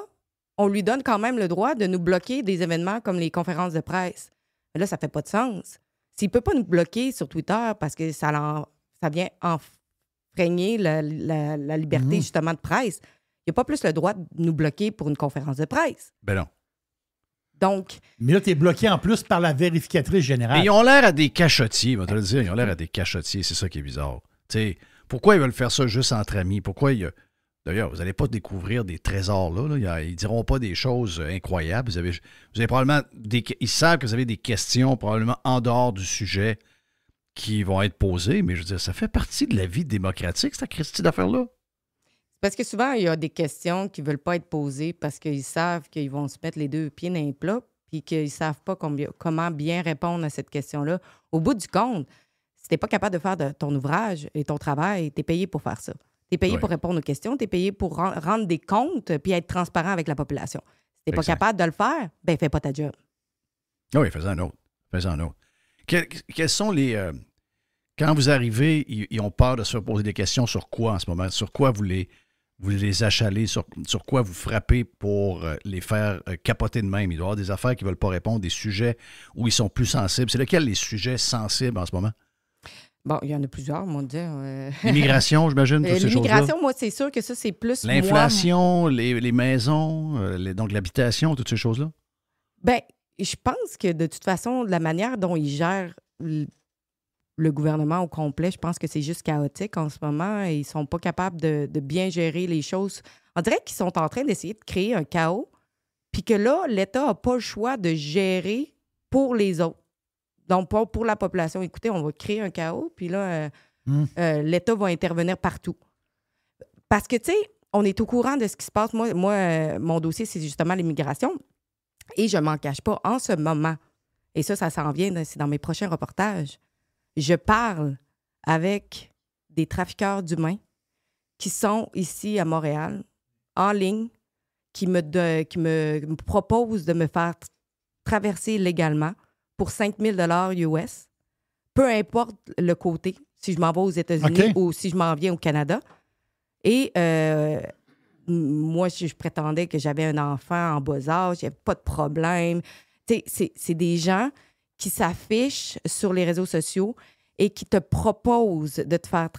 on lui donne quand même le droit de nous bloquer des événements comme les conférences de presse. Mais là, ça fait pas de sens. S'il peut pas nous bloquer sur Twitter parce que ça vient enfreigner la liberté, justement, de presse, il n'a pas plus le droit de nous bloquer pour une conférence de presse. Ben non. Donc, mais là, tu es bloqué en plus par la vérificatrice générale. Et ils ont l'air à des cachotiers, on va te le dire. Ils ont l'air à des cachotiers, c'est ça qui est bizarre. T'sais, pourquoi ils veulent faire ça juste entre amis? Pourquoi D'ailleurs, vous n'allez pas découvrir des trésors là. Ils ne diront pas des choses incroyables. Vous avez probablement ils savent que vous avez des questions probablement en dehors du sujet qui vont être posées, mais je veux dire, ça fait partie de la vie démocratique, cette Christie d'affaires-là. Parce que souvent, il y a des questions qui ne veulent pas être posées parce qu'ils savent qu'ils vont se mettre les 2 pieds dans les plats puis qu'ils ne savent pas comment bien répondre à cette question-là. Au bout du compte, si tu n'es pas capable de faire ton ouvrage et ton travail, tu es payé pour faire ça. Tu es payé pour répondre aux questions, tu es payé pour rendre des comptes puis être transparent avec la population. Si tu n'es pas capable de le faire, ben fais pas ta job. Oui, fais-en un autre. Quels sont les... quand vous arrivez, ils ont peur de se poser des questions sur quoi en ce moment? Sur quoi vous les achalez? Sur quoi vous frappez pour les faire capoter de même? Il doit y avoir des affaires qui ne veulent pas répondre, des sujets où ils sont plus sensibles. C'est lesquels les sujets sensibles en ce moment? Bon, il y en a plusieurs, on va dire. L'immigration, j'imagine, toutes ces choses-là. L'immigration, moi, c'est sûr que ça, c'est plus l'inflation, les maisons, donc l'habitation, toutes ces choses-là? Bien, je pense que de toute façon, de la manière dont ils gèrent le gouvernement au complet, je pense que c'est juste chaotique en ce moment et ils ne sont pas capables de bien gérer les choses. On dirait qu'ils sont en train d'essayer de créer un chaos, puis que là, l'État n'a pas le choix de gérer pour les autres. Donc, pour la population, écoutez, on va créer un chaos, puis là, l'État va intervenir partout. Parce que, tu sais, on est au courant de ce qui se passe. Moi, mon dossier, c'est justement l'immigration. Et je ne m'en cache pas, en ce moment, et ça s'en vient, c'est dans mes prochains reportages, je parle avec des trafiqueurs d'humains qui sont ici à Montréal, en ligne, qui me proposent de me faire traverser légalement pour 5 000 $ US, peu importe le côté, si je m'en vais aux États-Unis ou si je m'en viens au Canada. Et moi, je prétendais que j'avais un enfant en bas âge, il n'y avait pas de problème. C'est des gens qui s'affichent sur les réseaux sociaux et qui te proposent de te faire...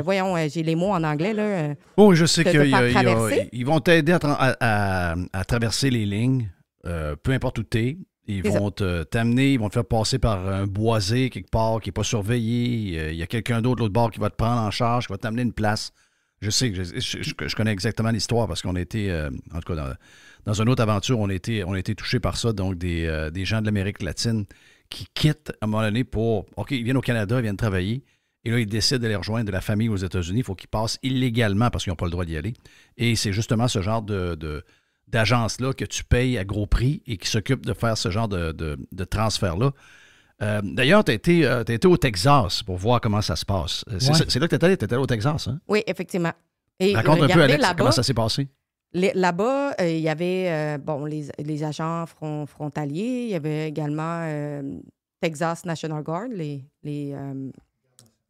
voyons, j'ai les mots en anglais, là. Oui, je sais qu'ils vont t'aider à traverser les lignes. Peu importe où tu es, ils vont t'amener, ils vont te faire passer par un boisé quelque part qui n'est pas surveillé. Il y a quelqu'un d'autre de l'autre bord qui va te prendre en charge, qui va t'amener une place. Je sais que je connais exactement l'histoire parce qu'on a été, en tout cas, dans une autre aventure, on a été touchés par ça. Donc, des gens de l'Amérique latine qui quittent à un moment donné pour... OK, ils viennent au Canada, ils viennent travailler. Et là, ils décident d'aller rejoindre de la famille aux États-Unis. Il faut qu'ils passent illégalement parce qu'ils n'ont pas le droit d'y aller. Et c'est justement ce genre d'agence-là que tu payes à gros prix et qui s'occupe de faire ce genre de transfert-là. D'ailleurs, tu as été au Texas pour voir comment ça se passe. C'est là que tu étais allé au Texas, hein? Oui, effectivement. Et raconte un peu, Alex, comment ça s'est passé. Là-bas, il y avait les agents frontaliers. Il y avait également Texas National Guard, les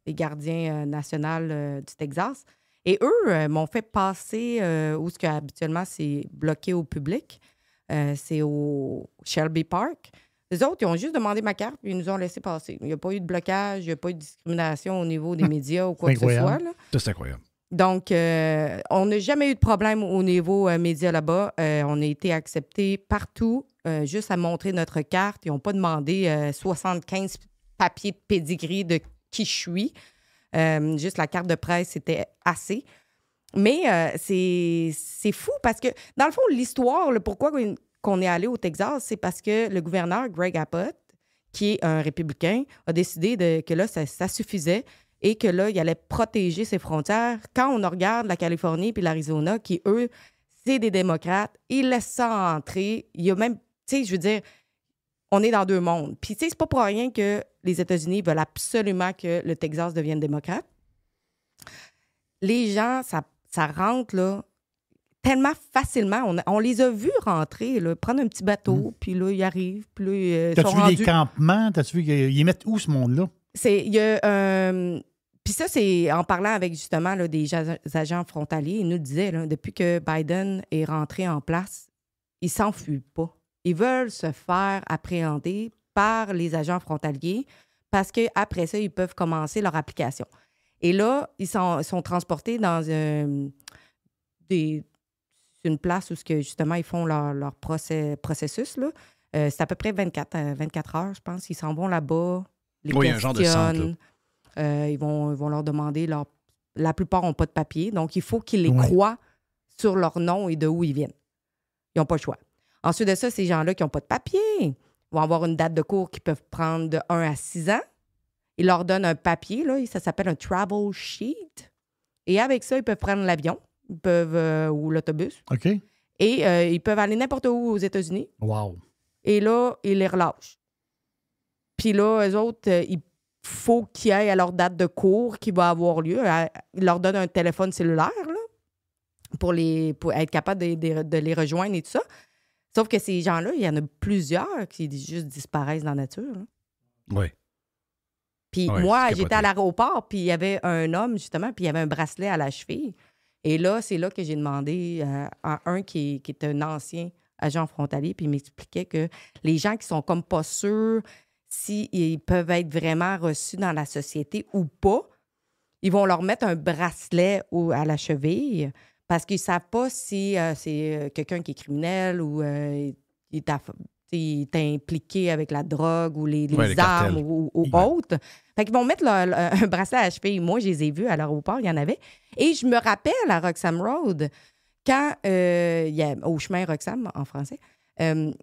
gardiens nationaux du Texas. Et eux m'ont fait passer où ce qu'habituellement c'est bloqué au public. C'est au Shelby Park. Les autres, ils ont juste demandé ma carte et ils nous ont laissé passer. Il n'y a pas eu de blocage, il n'y a pas eu de discrimination au niveau des médias ou quoi que ce soit. Là. C'est incroyable. Donc, on n'a jamais eu de problème au niveau médias là-bas. On a été acceptés partout, juste à montrer notre carte. Ils n'ont pas demandé 75 papiers pédigrés de qui je suis. Juste la carte de presse, c'était assez. Mais c'est fou parce que, dans le fond, l'histoire, pourquoi qu'on est allé au Texas, c'est parce que le gouverneur Greg Abbott, qui est un républicain, a décidé que là, ça suffisait et que là, il allait protéger ses frontières. Quand on regarde la Californie puis l'Arizona, qui, eux, c'est des démocrates, ils laissent ça entrer. Il y a même, tu sais, je veux dire, on est dans deux mondes. Puis, tu sais, c'est pas pour rien que les États-Unis veulent absolument que le Texas devienne démocrate. Les gens, ça rentre, là, tellement facilement. On les a vus rentrer, là, prendre un petit bateau, puis là, ils arrivent, puis là, T'as-tu vu des campements? T'as-tu vu qu'ils mettent où, ce monde-là? Il y a puis ça, c'est en parlant avec, justement, là, des agents frontaliers, ils nous disaient, là, depuis que Biden est rentré en place, ils s'enfuient pas. Ils veulent se faire appréhender par les agents frontaliers parce qu'après ça, ils peuvent commencer leur application. Et là, ils sont transportés dans une place où justement ils font leur processus. Là. C'est à peu près 24 heures, je pense. Ils s'en vont là-bas, les questionnent. Un genre de centre. Ils vont leur demander... La plupart n'ont pas de papier, donc il faut qu'ils les croient sur leur nom et de où ils viennent. Ils n'ont pas le choix. Ensuite de ça, ces gens-là qui n'ont pas de papier vont avoir une date de cours qui peuvent prendre de 1 à 6 ans. Ils leur donnent un papier, là, ça s'appelle un travel sheet. Et avec ça, ils peuvent prendre l'avion ou l'autobus. OK. Et ils peuvent aller n'importe où aux États-Unis. Wow. Et là, ils les relâchent. Puis là, eux autres, il faut qu'ils aillent à leur date de cours qui va avoir lieu. Ils leur donnent un téléphone cellulaire là, pour être capable de les rejoindre et tout ça. Sauf que ces gens-là, il y en a plusieurs qui juste disparaissent dans la nature. Hein. Oui. Puis moi, j'étais à l'aéroport, puis il y avait un homme, justement, puis il y avait un bracelet à la cheville. Et là, c'est là que j'ai demandé à un qui est un ancien agent frontalier, puis il m'expliquait que les gens qui sont comme pas sûrs s'ils peuvent être vraiment reçus dans la société ou pas, ils vont leur mettre un bracelet à la cheville parce qu'ils ne savent pas si c'est quelqu'un qui est criminel ou il est impliqué avec la drogue ou les armes ou autres. Fait qu'ils vont mettre un bracelet à la cheville. Moi, je les ai vus à l'aéroport, il y en avait. Et je me rappelle à Roxham Road, quand au chemin Roxham en français, il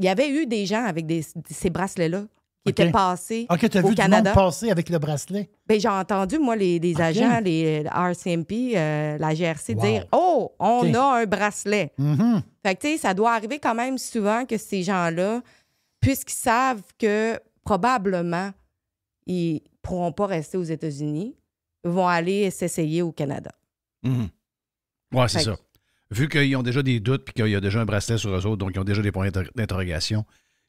y avait eu des gens avec ces bracelets-là qui étaient passés au Canada. OK, tu as vu du monde passer avec le bracelet? Bien, j'ai entendu, moi, les agents, les RCMP, la GRC dire « Oh, on a un bracelet. Mm-hmm. Fait que, tu sais, ça doit arriver quand même souvent que ces gens-là, puisqu'ils savent que probablement ils ne pourront pas rester aux États-Unis, vont aller s'essayer au Canada. Mm-hmm. Oui, c'est ça. Vu qu'ils ont déjà des doutes puis qu'il y a déjà un bracelet sur eux autres, donc ils ont déjà des points d'interrogation,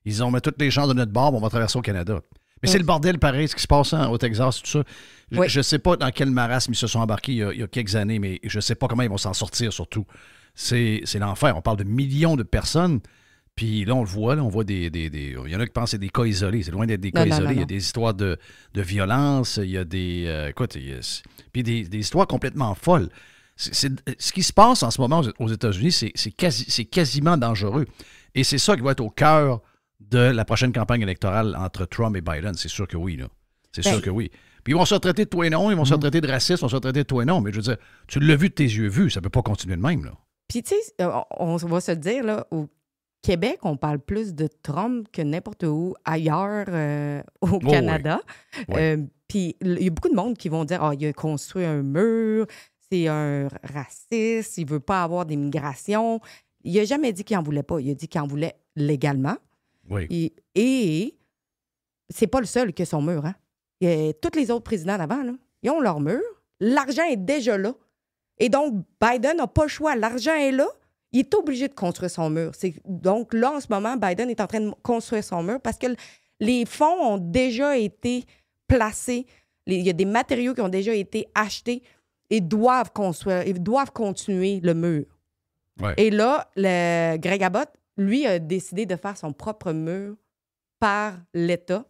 ils ont mis toutes les chances de notre bord, on va traverser au Canada. Mais c'est le bordel pareil, ce qui se passe au Texas, tout ça. Je ne sais pas dans quel marasme ils se sont embarqués il y a quelques années, mais je ne sais pas comment ils vont s'en sortir, surtout. C'est l'enfer. On parle de millions de personnes. Puis là, on le voit, on voit il y en a qui pensent que c'est des cas isolés. C'est loin d'être des cas isolés. Il y a des histoires de violence, il y a des... puis des histoires complètement folles. Ce qui se passe en ce moment aux États-Unis, c'est quasiment dangereux. Et c'est ça qui va être au cœur de la prochaine campagne électorale entre Trump et Biden. C'est sûr que oui, là. C'est sûr que oui. Puis ils vont se traiter de toi et non, ils vont se traiter de racistes, ils vont se traiter de toi et non. Mais je veux dire, tu l'as vu de tes yeux vus, ça ne peut pas continuer de même, là. Puis tu sais, on va se dire, là, au Québec, on parle plus de Trump que n'importe où ailleurs au Canada. Oui. Puis il y a beaucoup de monde qui vont dire « il a construit un mur, c'est un raciste, il ne veut pas avoir d'immigration. » Il n'a jamais dit qu'il n'en voulait pas. Il a dit qu'il en voulait légalement. Oui. Et c'est pas le seul qui a son mur. Hein? Tous les autres présidents d'avant, là, ils ont leur mur. L'argent est déjà là. Et donc, Biden n'a pas le choix. L'argent est là. Il est obligé de construire son mur. Donc, là, en ce moment, Biden est en train de construire son mur parce que les fonds ont déjà été placés. Il y a des matériaux qui ont déjà été achetés et doivent continuer le mur. Ouais. Et là, Greg Abbott, lui, a décidé de faire son propre mur par l'État.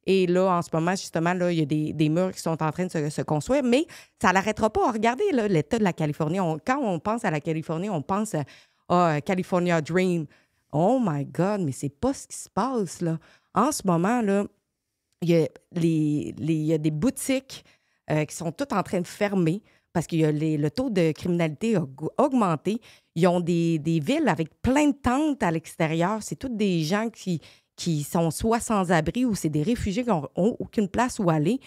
Et là, en ce moment, justement, là, il y a des murs qui sont en train de se construire, mais ça n'arrêtera pas. Regardez là, l'État de la Californie. Quand on pense à la Californie, on pense à California Dream. Oh my God, mais c'est pas ce qui se passe, là. En ce moment, là, il y a des boutiques qui sont toutes en train de fermer parce que le taux de criminalité a augmenté. Ils ont des villes avec plein de tentes à l'extérieur. C'est toutes des gens qui sont soit sans abri ou c'est des réfugiés qui n'ont aucune place où aller.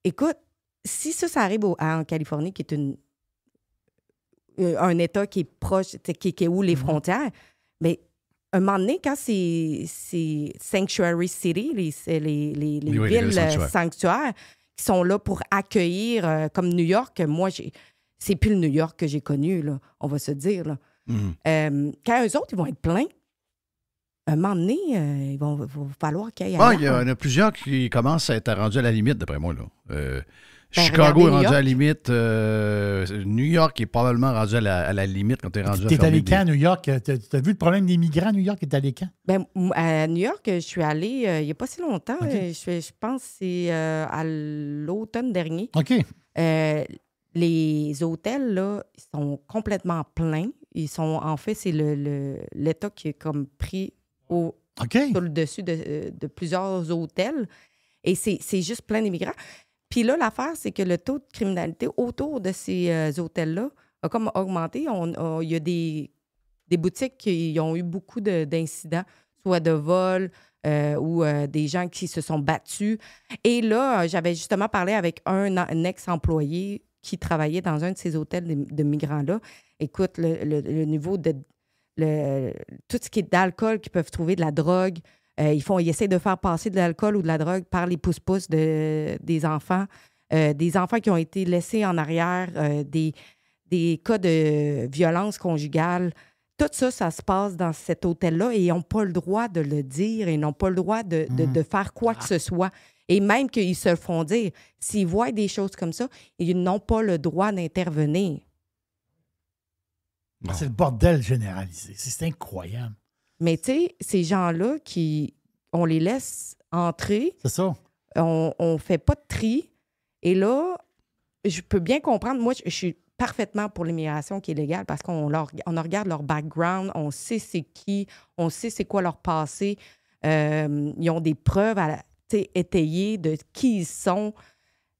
Écoute, si ça arrive en Californie, qui est un État qui est proche, qui est où les frontières, mais un moment donné, quand c'est Sanctuary City, les villes sanctuaires, qui sont là pour accueillir, comme New York, moi, c'est plus le New York que j'ai connu, là, on va se dire. Là. Quand eux autres, ils vont être pleins, un moment donné, il va falloir qu'il y ait... Il y en a plusieurs qui commencent à être rendus à la limite, d'après moi. Là. Chicago est rendu à la limite. New York est probablement rendu à la limite quand tu es rendu à T'es allé quand à New York? T'as vu le problème des migrants à New York? T'es allé quand? Ben, à New York, je suis allée il n'y a pas si longtemps. Okay. Je pense que c'est à l'automne dernier. OK. Les hôtels, là, ils sont complètement pleins. En fait, c'est l'État qui est comme pris sur le dessus de plusieurs hôtels. Et c'est juste plein d'immigrants. Puis là, l'affaire, c'est que le taux de criminalité autour de ces hôtels-là a comme augmenté. Il y a des boutiques qui ont eu beaucoup d'incidents, soit de vol ou des gens qui se sont battus. Et là, j'avais justement parlé avec un ex-employé qui travaillait dans un de ces hôtels de migrants-là. Écoute, le niveau de... tout ce qui est d'alcool qu'ils peuvent trouver, de la drogue... Ils essaient de faire passer de l'alcool ou de la drogue par les pousse-pousse des enfants qui ont été laissés en arrière, des cas de violence conjugale tout ça, ça se passe dans cet hôtel-là et ils n'ont pas le droit de le dire, ils n'ont pas le droit de faire quoi que ce soit. Et même qu'ils se le font dire, s'ils voient des choses comme ça, ils n'ont pas le droit d'intervenir. C'est le bordel généralisé. C'est incroyable. Mais tu sais, ces gens-là, on les laisse entrer. C'est ça. On ne fait pas de tri. Et là, je peux bien comprendre. Moi, je suis parfaitement pour l'immigration qui est légale parce qu'on regarde leur background, on sait c'est qui, on sait c'est quoi leur passé. Ils ont des preuves étayées de qui ils sont.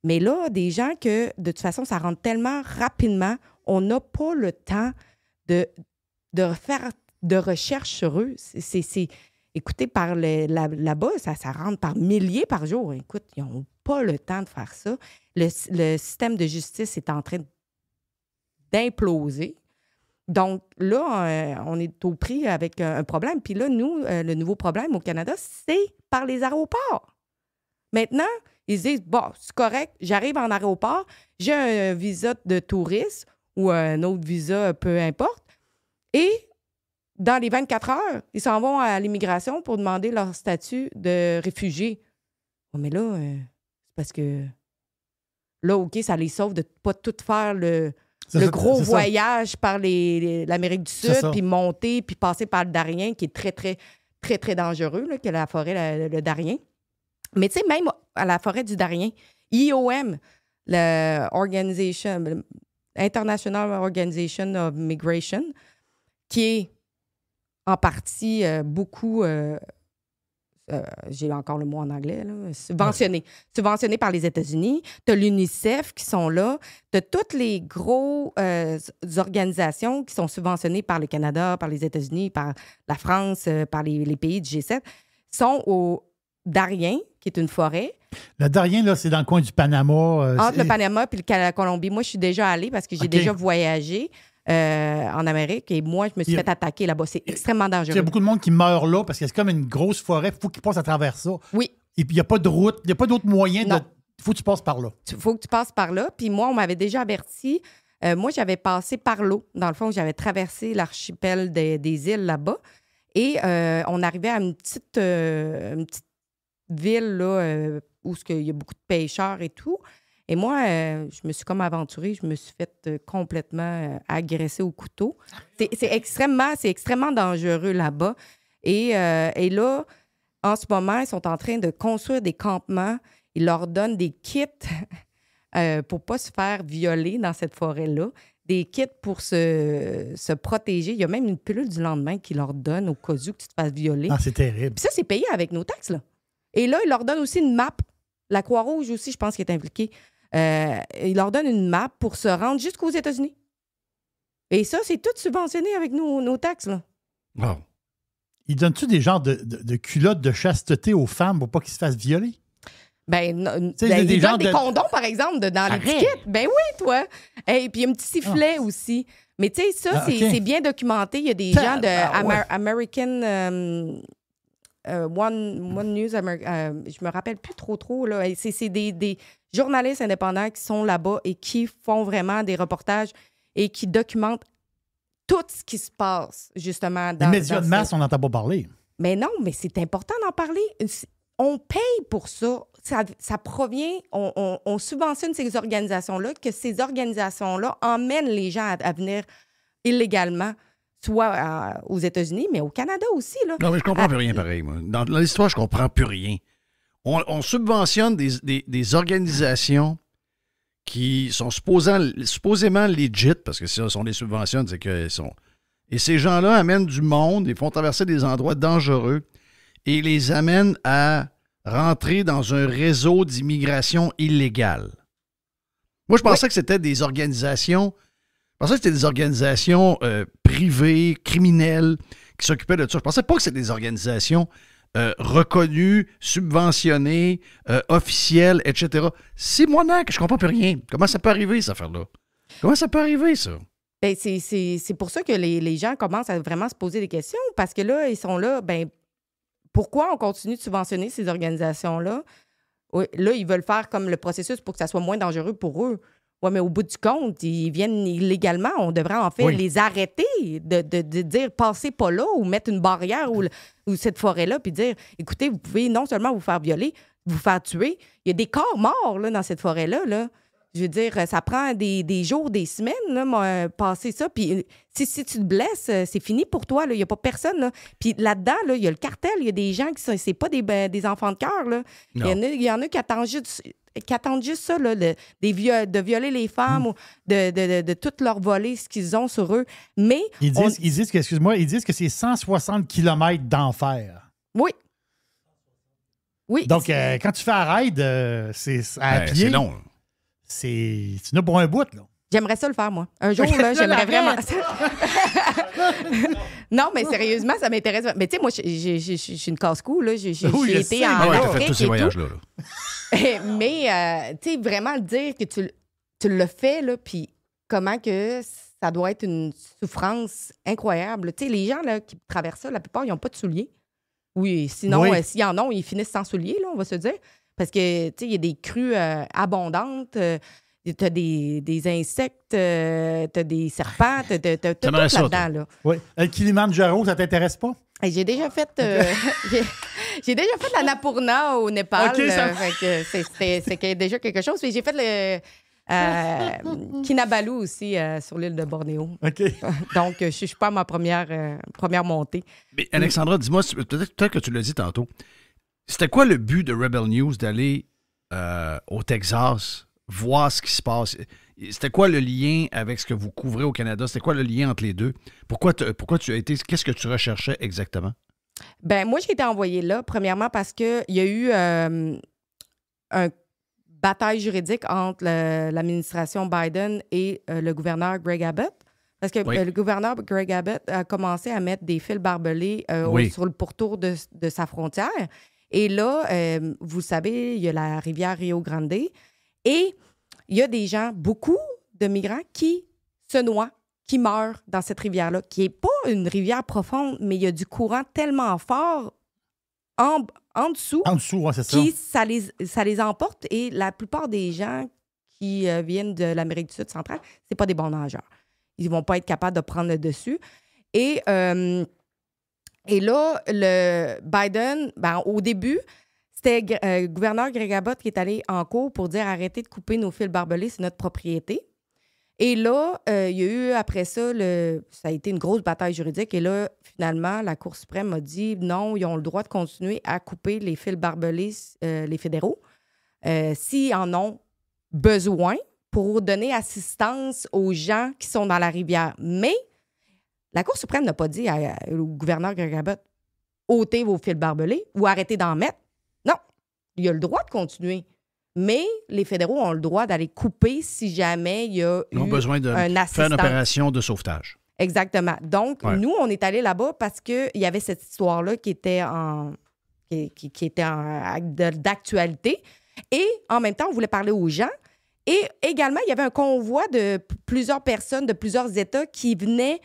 Mais là, des gens que, de toute façon, ça rentre tellement rapidement, on n'a pas le temps de faire de recherche sur eux. Écoutez, là-bas, ça rentre par milliers par jour. Écoute, ils n'ont pas le temps de faire ça. Le système de justice est en train d'imploser. Donc là, on est au prix avec un problème. Puis là, nous, le nouveau problème au Canada, c'est par les aéroports. Maintenant, ils se disent, bon, c'est correct, j'arrive en aéroport, j'ai un visa de touriste ou un autre visa, peu importe, et dans les 24 heures, ils s'en vont à l'immigration pour demander leur statut de réfugié. Oh, mais là, c'est parce que là, OK, ça les sauve de ne pas tout faire le gros voyage par l'Amérique du Sud, puis monter, puis passer par le Darien, qui est très, très, très, très dangereux, là, que la forêt, le Darien. Mais tu sais, même à la forêt du Darien, IOM, International Organization of Migration, qui est en partie beaucoup, j'ai encore le mot en anglais, là, subventionné par les États-Unis. Tu as l'UNICEF qui sont là. Tu as toutes les grosses organisations qui sont subventionnées par le Canada, par les États-Unis, par la France, par les pays du G7, sont au Darien, qui est une forêt. Le Darien, là, c'est dans le coin du Panama. Entre le Panama et la Colombie. Moi, je suis déjà allée parce que j'ai déjà voyagé en Amérique et moi, je me suis fait attaquer là-bas. C'est extrêmement dangereux. Il y a beaucoup de monde qui meurt là parce que c'est comme une grosse forêt. Il faut qu'ils passent à travers ça. Oui. Et puis, il n'y a pas de route. Il n'y a pas d'autre moyen. Il faut que tu passes par là. Il faut que tu passes par là. Puis moi, on m'avait déjà averti. Moi, j'avais passé par l'eau. Dans le fond, j'avais traversé l'archipel des îles là-bas. Et on arrivait à une petite ville là, où il y a beaucoup de pêcheurs et tout. Et moi, je me suis comme aventurée, je me suis fait complètement agresser au couteau. C'est extrêmement dangereux là-bas. Et là, en ce moment, ils sont en train de construire des campements. Ils leur donnent des kits pour ne pas se faire violer dans cette forêt-là. Des kits pour se protéger. Il y a même une pilule du lendemain qu'ils leur donnent au cas où que tu te fasses violer. Ah, c'est terrible. Puis ça, c'est payé avec nos taxes, là. Et là, ils leur donnent aussi une map. La Croix-Rouge aussi, je pense, qui est impliquée. Ils leur donnent une map pour se rendre jusqu'aux États-Unis. Et ça, c'est tout subventionné avec nos taxes, là. Wow. Ils donnent-tu des genres de culottes de chasteté aux femmes pour pas qu'ils se fassent violer? Ils donnent des condoms, par exemple, dans l'étiquette. Ben oui, toi. Et puis, il y a un petit sifflet aussi. Mais tu sais, ça, c'est bien documenté. Il y a des gens de American... One News, je me rappelle plus trop. Là. C'est des journalistes indépendants qui sont là-bas et qui font vraiment des reportages et qui documentent tout ce qui se passe, justement. Les médias de masse, on n'entend pas parler. Mais non, mais c'est important d'en parler. On paye pour ça. Ça provient, on subventionne ces organisations-là, que ces organisations-là emmènent les gens à venir illégalement, soit aux États-Unis, mais au Canada aussi. Là. Non, mais je comprends plus rien pareil, moi. Dans l'histoire, je comprends plus rien. On subventionne des organisations qui sont supposément legit, parce que si on les subventionne, c'est qu'elles sont... Et ces gens-là amènent du monde, ils font traverser des endroits dangereux et les amènent à rentrer dans un réseau d'immigration illégale. Moi, je pensais que c'était des organisations... Je pensais que c'était des organisations privées, criminelles, qui s'occupaient de ça. Je pensais pas que c'était des organisations reconnues, subventionnées, officielles, etc. C'est moi que je comprends plus rien. Comment ça peut arriver, cette affaire-là? Comment ça peut arriver, ça? Ben, c'est pour ça que les gens commencent à vraiment se poser des questions, parce que là, ils sont là, pourquoi on continue de subventionner ces organisations-là? Là, ils veulent faire comme le processus pour que ça soit moins dangereux pour eux. Oui, mais au bout du compte, ils viennent illégalement. On devrait en fait les arrêter, de dire passez pas là ou mettre une barrière ou cette forêt-là, puis dire écoutez, vous pouvez non seulement vous faire violer, vous faire tuer. Il y a des corps morts là, dans cette forêt-là. Là. Je veux dire, ça prend des jours, des semaines, là, passer ça. Puis si tu te blesses, c'est fini pour toi. Il n'y a pas personne. Là. Puis là-dedans, il y a le cartel, il y a des gens qui sont. C'est pas des enfants de cœur. Il y en a qui attendent juste ça, là, de violer les femmes ou de tout leur voler ce qu'ils ont sur eux. Mais. Ils disent que c'est 160 km d'enfer. Oui. Oui. Donc, quand tu fais un raid, c'est à pied. C'est long. Tu n'as pour un bout, là. J'aimerais ça le faire, moi. Un jour, là, j'aimerais vraiment ça. Non, mais sérieusement, ça m'intéresse. Mais tu sais, moi, je suis une casse-cou, là. J'ai été en Afrique fait tous ces voyages-là. Mais, tu sais, vraiment le dire que tu le fais, là, puis comment que ça doit être une souffrance incroyable. Tu sais, les gens, là, qui traversent ça, la plupart, ils n'ont pas de souliers. Oui, sinon, s'ils en ont, ils finissent sans souliers, là, on va se dire. Parce que, tu sais, il y a des crues abondantes, t'as des insectes, t'as des serpents, t'as tout là-dedans, là. Oui. Le Kilimandjaro, ça t'intéresse pas? J'ai déjà fait... j'ai déjà fait l'Annapurna au Népal. Okay, c'est déjà quelque chose. Puis j'ai fait le Kinabalu aussi sur l'île de Bornéo. OK. Donc, je ne suis pas à ma première montée. Mais Alexandra, dis-moi, peut-être que tu l'as dit tantôt, c'était quoi le but de Rebel News d'aller au Texas, voir ce qui se passe? C'était quoi le lien avec ce que vous couvrez au Canada? C'était quoi le lien entre les deux? Pourquoi tu as été... Qu'est-ce que tu recherchais exactement? Ben moi, j'ai été envoyée là, premièrement, parce qu'il y a eu une bataille juridique entre l'administration Biden et le gouverneur Greg Abbott. Parce que le gouverneur Greg Abbott a commencé à mettre des fils barbelés sur le pourtour de sa frontière. Et là, vous savez, il y a la rivière Rio Grande et il y a des gens, beaucoup de migrants qui se noient, qui meurent dans cette rivière-là, qui n'est pas une rivière profonde, mais il y a du courant tellement fort en dessous. En dessous, oui, c'est ça. Ça les emporte et la plupart des gens qui viennent de l'Amérique du Sud centrale, c'est pas des bons nageurs. Ils ne vont pas être capables de prendre le dessus. Et là, le Biden, au début, c'était le gouverneur Greg Abbott qui est allé en cours pour dire arrêtez de couper nos fils barbelés, c'est notre propriété. Et là, il y a eu après ça, ça a été une grosse bataille juridique. Et là, finalement, la Cour suprême a dit non, ils ont le droit de continuer à couper les fils barbelés, les fédéraux, s'ils en ont besoin pour donner assistance aux gens qui sont dans la rivière. Mais la Cour suprême n'a pas dit au gouverneur Greg Abbott ôtez vos fils barbelés ou arrêtez d'en mettre. Non, il a le droit de continuer. Mais les fédéraux ont le droit d'aller couper si jamais il y a Ils ont besoin de faire une opération de sauvetage. Exactement. Donc, nous, on est allés là-bas parce qu'il y avait cette histoire-là qui était d'actualité. Et en même temps, on voulait parler aux gens. Et également, il y avait un convoi de plusieurs personnes de plusieurs États qui venaient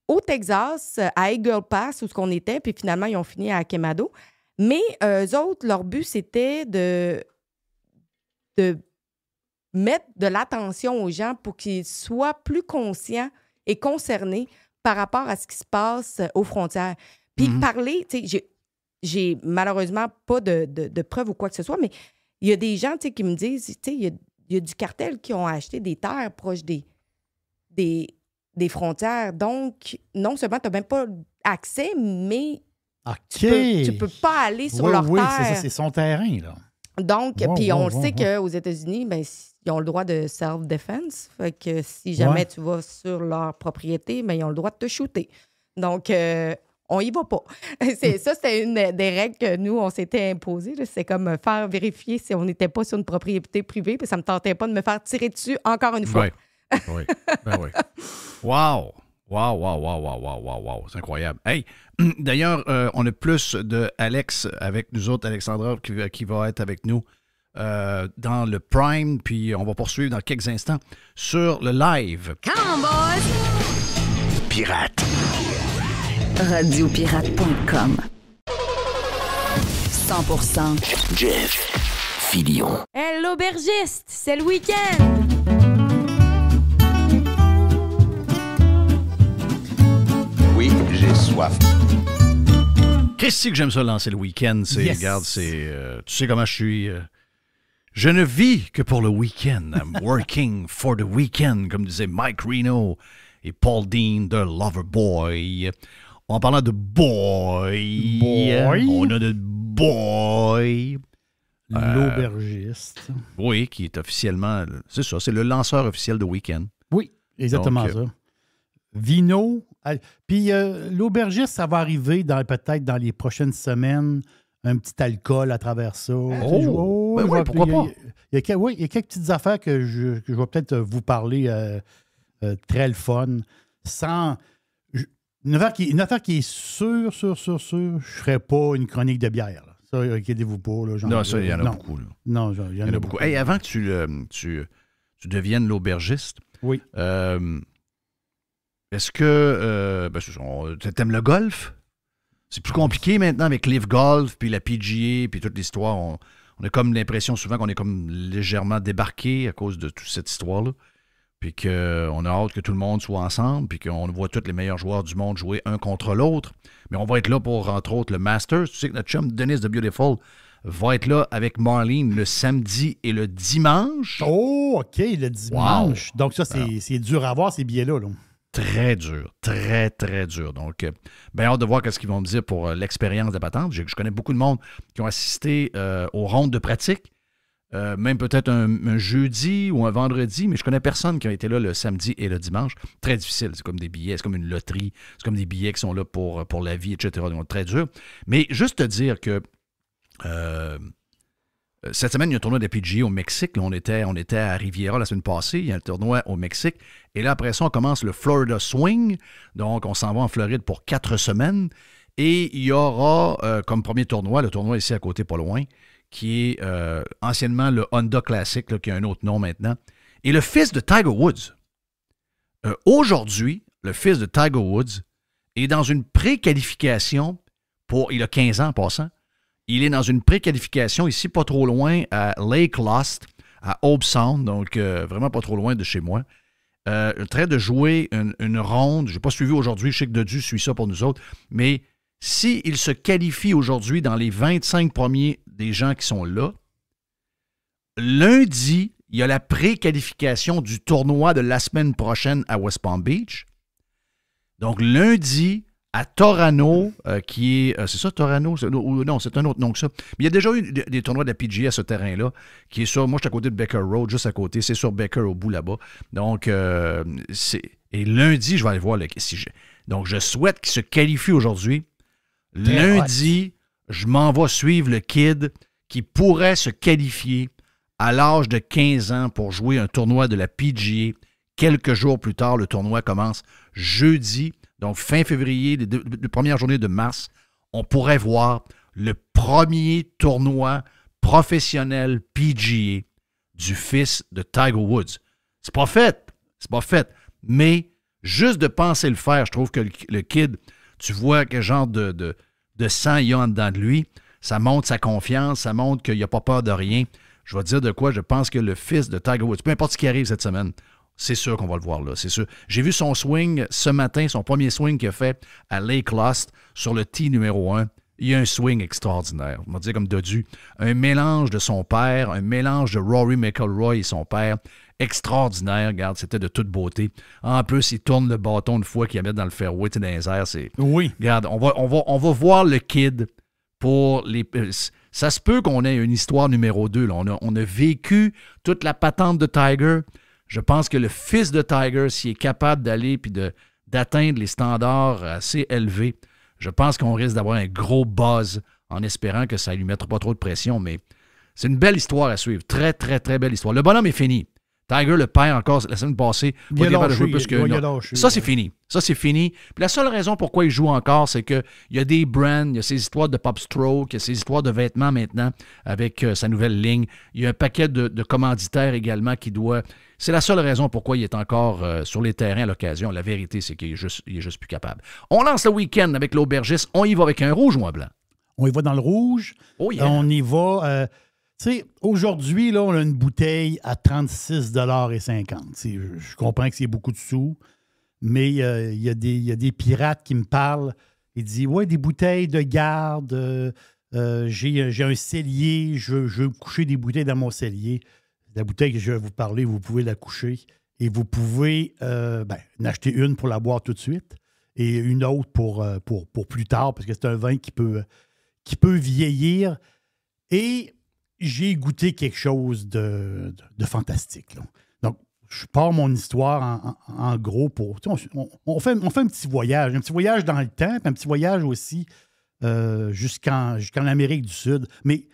au Texas, à Eagle Pass, où on était, puis finalement, ils ont fini à Quemado. Mais eux autres, leur but, c'était de mettre de l'attention aux gens pour qu'ils soient plus conscients et concernés par rapport à ce qui se passe aux frontières. Puis parler, tu sais, j'ai malheureusement pas de preuves ou quoi que ce soit, mais il y a des gens, tu sais, qui me disent, tu sais, il y a du cartel qui ont acheté des terres proches des frontières. Donc, non seulement tu n'as même pas accès, mais tu peux pas aller sur leur terre. Oui, c'est ça, c'est son terrain, là. Donc, puis on le sait qu'aux États-Unis, ben, ils ont le droit de self-defense. Fait que si jamais tu vas sur leur propriété, ben, ils ont le droit de te shooter. Donc, on y va pas. Ça, c'était une des règles que nous, on s'était imposées. C'est comme faire vérifier si on n'était pas sur une propriété privée. Puis ça me tentait pas de me faire tirer dessus encore une fois. Oui. Ben oui. Wow! Wow. C'est incroyable. Hey, d'ailleurs, on a plus de Alex avec nous autres, Alexandra, qui va être avec nous dans le Prime, puis on va poursuivre dans quelques instants sur le live. Come on, boys! Pirate. Radiopirate.com 100% Jeff Fillion. Hey, l'aubergiste, c'est le week-end! soif. Christy, que j'aime ça lancer le week-end. Yes. Regarde, tu sais comment je suis. Je ne vis que pour le week-end. I'm working for the weekend, comme disait Mike Reno et Paul Dean de Loverboy. En parlant de boy, on a de boy. L'aubergiste. Oui, qui est officiellement, c'est ça, c'est le lanceur officiel de week-end. Oui, exactement ça. Vino. Puis l'aubergiste, ça va arriver peut-être dans les prochaines semaines. Un petit alcool à travers ça. Oui, pourquoi pas? Il y a quelques petites affaires que je vais peut-être vous parler très le fun. Une affaire qui est sûre, je ne ferai pas une chronique de bière. Là. Ça, inquiétez-vous pas. Là, non, ça, il y en a beaucoup. Là. Non, il y en a beaucoup. Hey, avant que tu deviennes l'aubergiste, oui. Est-ce que tu aimes le golf? C'est plus compliqué maintenant avec Live Golf, puis la PGA, puis toute l'histoire. On a comme l'impression souvent qu'on est comme légèrement débarqué à cause de toute cette histoire-là. Puis qu'on a hâte que tout le monde soit ensemble, puis qu'on voit tous les meilleurs joueurs du monde jouer un contre l'autre. Mais on va être là pour, entre autres, le Masters. Tu sais que notre chum Dennis de Beautiful va être là avec Marlene le samedi et le dimanche. Oh, OK, le dimanche. Wow. Donc ça, c'est dur à voir, ces billets-là. Là. Très dur, très, très dur. Donc, bien hâte de voir ce qu'ils vont me dire pour l'expérience de la patente. Je connais beaucoup de monde qui ont assisté aux rondes de pratique, même peut-être un jeudi ou un vendredi, mais je connais personne qui a été là le samedi et le dimanche. Très difficile, c'est comme des billets, c'est comme une loterie, c'est comme des billets qui sont là pour la vie, etc. Donc, très dur. Mais juste te dire que cette semaine, il y a un tournoi de PGA au Mexique. Là, on était à Riviera la semaine passée. Il y a un tournoi au Mexique. Et là, après ça, on commence le Florida Swing. Donc, on s'en va en Floride pour 4 semaines. Et il y aura comme premier tournoi, le tournoi ici à côté, pas loin, qui est anciennement le Honda Classic, là, qui a un autre nom maintenant. Et le fils de Tiger Woods. Aujourd'hui, le fils de Tiger Woods est dans une pré-qualification pour... Il a 15 ans en passant. Il est dans une pré-qualification ici, pas trop loin, à Lake Lost, à Hobe Sound, donc vraiment pas trop loin de chez moi. En train de jouer une ronde. Je n'ai pas suivi aujourd'hui, je sais que Dodu suit ça pour nous autres, mais s'il se qualifie aujourd'hui dans les 25 premiers des gens qui sont là, lundi, il y a la pré-qualification du tournoi de la semaine prochaine à West Palm Beach. Donc lundi, à Torano, qui est... c'est ça, Torano? Non, c'est un autre nom que ça. Mais il y a déjà eu des tournois de la PGA à ce terrain-là, qui est sur... Moi, je suis à côté de Becker Road, juste à côté. C'est sur Becker, au bout là-bas. Donc, et lundi, je vais aller voir donc, je souhaite qu'il se qualifie aujourd'hui. Lundi, je m'en vais suivre le kid qui pourrait se qualifier à l'âge de 15 ans pour jouer un tournoi de la PGA. Quelques jours plus tard, le tournoi commence jeudi. Donc, fin février, la première journée de mars, on pourrait voir le premier tournoi professionnel PGA du fils de Tiger Woods. C'est pas fait. Mais juste de penser le faire, je trouve que le kid, tu vois quel genre de sang il y a en dedans de lui. Ça montre sa confiance, ça montre qu'il n'a pas peur de rien. Je vais te dire de quoi, je pense que le fils de Tiger Woods, peu importe ce qui arrive cette semaine, c'est sûr qu'on va le voir là, c'est sûr. J'ai vu son swing ce matin, son premier swing qu'il a fait à Lake Lost sur le tee numéro 1. Il y a un swing extraordinaire. On va dire comme Dodu. Un mélange de son père, un mélange de Rory McIlroy et son père. Extraordinaire, regarde, c'était de toute beauté. En plus, il tourne le bâton une fois qu'il la met dans le fairway, dans les airs. Oui. Regarde, on va voir le kid pour les... Ça se peut qu'on ait une histoire numéro 2. Là. On a vécu toute la patente de Tiger. Je pense que le fils de Tiger, s'il est capable d'aller et d'atteindre les standards assez élevés, je pense qu'on risque d'avoir un gros buzz en espérant que ça ne lui mettra pas trop de pression. Mais c'est une belle histoire à suivre. Très, très, très belle histoire. Le bonhomme est fini. Tiger le perd encore la semaine passée. Ça, c'est fini. Ça, c'est fini. Puis la seule raison pourquoi il joue encore, c'est qu'il y a des brands, il y a ces histoires de pop stroke, il y a ces histoires de vêtements maintenant avec sa nouvelle ligne. Il y a un paquet de commanditaires également qui doit... C'est la seule raison pourquoi il est encore sur les terrains à l'occasion. La vérité, c'est qu'il est juste plus capable. On lance le week-end avec l'aubergiste. On y va avec un rouge ou un blanc? On y va dans le rouge. Oh yeah. On y va... tu sais, aujourd'hui, là, on a une bouteille à 36,50 $. Je comprends que c'est beaucoup de sous, mais il y a des pirates qui me parlent Il dit, ouais, des bouteilles de garde, j'ai un cellier, je veux coucher des bouteilles dans mon cellier. La bouteille que je vais vous parler, vous pouvez la coucher et vous pouvez en acheter une pour la boire tout de suite et une autre pour plus tard, parce que c'est un vin qui peut vieillir. Et j'ai goûté quelque chose de fantastique, là. Donc, je pars mon histoire en gros pour... On fait un petit voyage dans le temps, puis un petit voyage aussi jusqu'en Amérique du Sud. Mais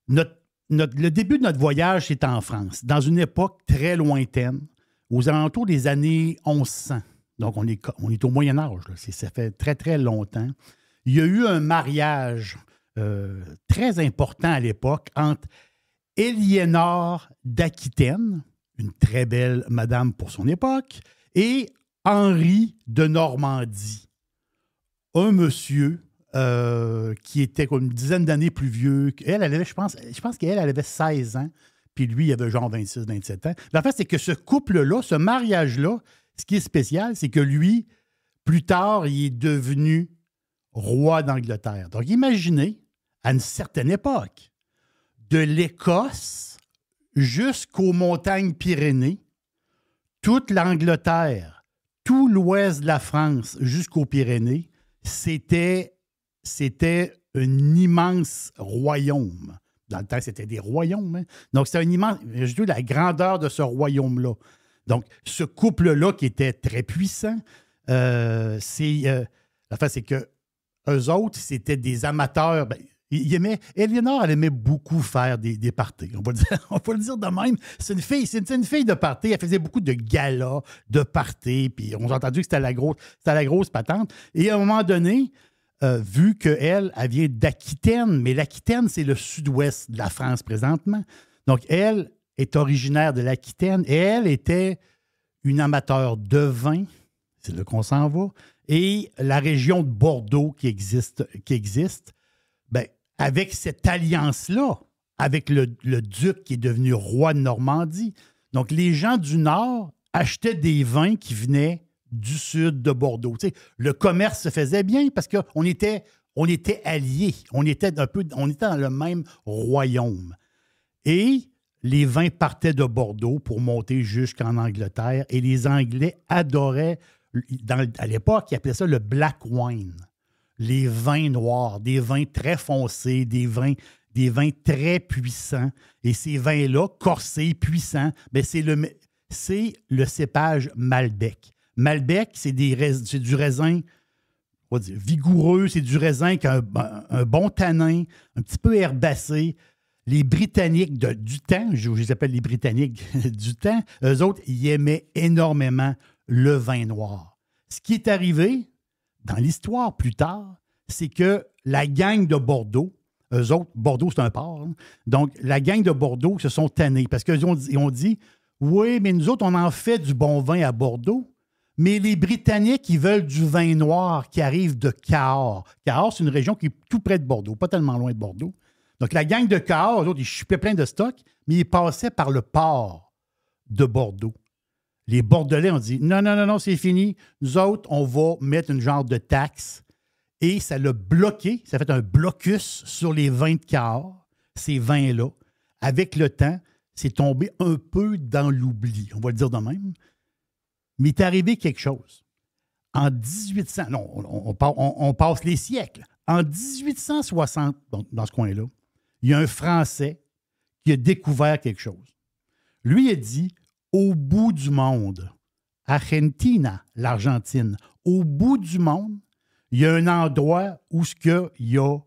le début de notre voyage, c'est en France, dans une époque très lointaine, aux alentours des années 1100. Donc, on est au Moyen Âge, là. Ça fait très, très longtemps. Il y a eu un mariage très important à l'époque entre Éliénore d'Aquitaine, une très belle madame pour son époque, et Henri de Normandie, un monsieur qui était comme une dizaine d'années plus vieux. Elle avait, je pense qu'elle avait 16 ans, puis lui, il avait genre 26, 27 ans. Mais en fait, c'est que ce couple-là, ce mariage-là, ce qui est spécial, c'est que lui, plus tard, il est devenu roi d'Angleterre. Donc, imaginez, à une certaine époque, de l'Écosse jusqu'aux montagnes Pyrénées, toute l'Angleterre, tout l'ouest de la France jusqu'aux Pyrénées, c'était un immense royaume. Dans le temps, c'était des royaumes. Hein? Donc, c'est un immense... Je dis la grandeur de ce royaume-là. Donc, ce couple-là qui était très puissant, la fin, c'est que eux autres, c'était des amateurs. Éliénore, elle aimait beaucoup faire des parties. On va le dire de même. C'est une fille de party. Elle faisait beaucoup de galas, de parties. Puis on a entendu que c'était la grosse patente. Et à un moment donné, vu qu'elle vient d'Aquitaine, mais l'Aquitaine, c'est le sud-ouest de la France présentement. Donc, elle est originaire de l'Aquitaine et elle était une amateur de vin. C'est là qu'on s'en va. Et la région de Bordeaux qui existe, avec cette alliance-là, avec le duc qui est devenu roi de Normandie. Donc, les gens du Nord achetaient des vins qui venaient du sud de Bordeaux. Tu sais, le commerce se faisait bien parce qu'on était alliés. On était dans le même royaume. Et les vins partaient de Bordeaux pour monter jusqu'en Angleterre. Et les Anglais adoraient, à l'époque, ils appelaient ça le black wine. Les vins noirs, des vins très foncés, des vins très puissants. Et ces vins-là, corsés, puissants, c'est le cépage Malbec. Malbec, c'est du raisin, on va dire, vigoureux, c'est du raisin qui a un bon tanin, un petit peu herbacé. Les Britanniques du temps, je les appelle les Britanniques du temps, eux autres, ils aimaient énormément le vin noir. Ce qui est arrivé dans l'histoire plus tard, c'est que la gang de Bordeaux, eux autres, Bordeaux, c'est un port, hein, donc la gang de Bordeaux se sont tannés parce qu'ils ont dit oui, mais nous autres, on en fait du bon vin à Bordeaux, mais les Britanniques, ils veulent du vin noir qui arrive de Cahors. Cahors, c'est une région qui est tout près de Bordeaux, pas tellement loin de Bordeaux. Donc, la gang de Cahors, eux autres, ils chupaient plein de stocks, mais ils passaient par le port de Bordeaux. Les Bordelais ont dit non, c'est fini. Nous autres, on va mettre une genre de taxe. Et ça l'a bloqué, ça a fait un blocus sur les vins de Cahors, ces vins-là. Avec le temps, c'est tombé un peu dans l'oubli, on va le dire de même. Mais il est arrivé quelque chose. En 1800, non, on passe les siècles. En 1860, donc dans ce coin-là, il y a un Français qui a découvert quelque chose. Lui a dit, au bout du monde, Argentina, l'Argentine, au bout du monde, il y a un endroit où il y a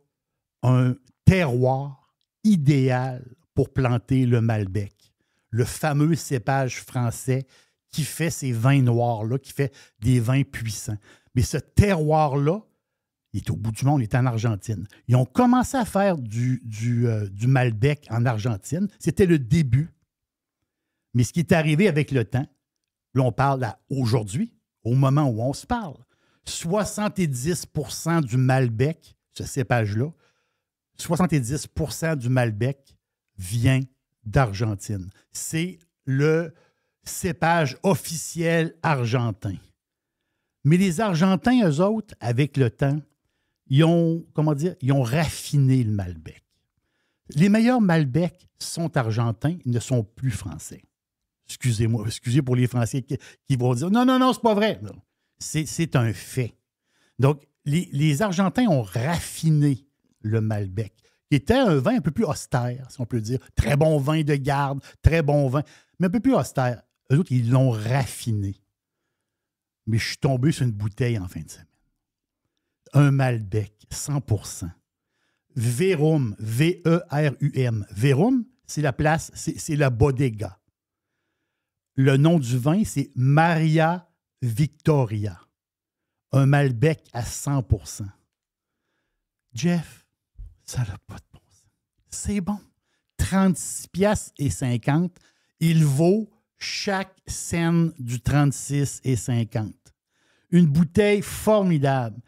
un terroir idéal pour planter le Malbec, le fameux cépage français qui fait ces vins noirs-là, qui fait des vins puissants. Mais ce terroir-là, il est au bout du monde, il est en Argentine. Ils ont commencé à faire du Malbec en Argentine. C'était le début. Mais ce qui est arrivé avec le temps, là, on parle aujourd'hui, au moment où on se parle, 70% du Malbec, ce cépage-là, 70% du Malbec vient d'Argentine. C'est le cépage officiel argentin. Mais les Argentins, eux autres, avec le temps, ils ont raffiné le Malbec. Les meilleurs Malbec sont argentins, ils ne sont plus français. Excusez pour les Français qui vont dire « Non, c'est pas vrai. » C'est un fait. Donc, les Argentins ont raffiné le Malbec, qui était un vin un peu plus austère, si on peut dire. Très bon vin de garde, très bon vin, mais un peu plus austère. Eux autres, ils l'ont raffiné. Mais je suis tombé sur une bouteille en fin de semaine. Un Malbec, 100%. Verum, V-E-R-U-M. Verum, c'est la place, c'est la bodega. Le nom du vin, c'est Maria Victoria. Un Malbec à 100%. Jeff, ça n'a pas de bon sens. C'est bon. 36,50 $. Il vaut chaque scène du 36,50 $. Une bouteille formidable.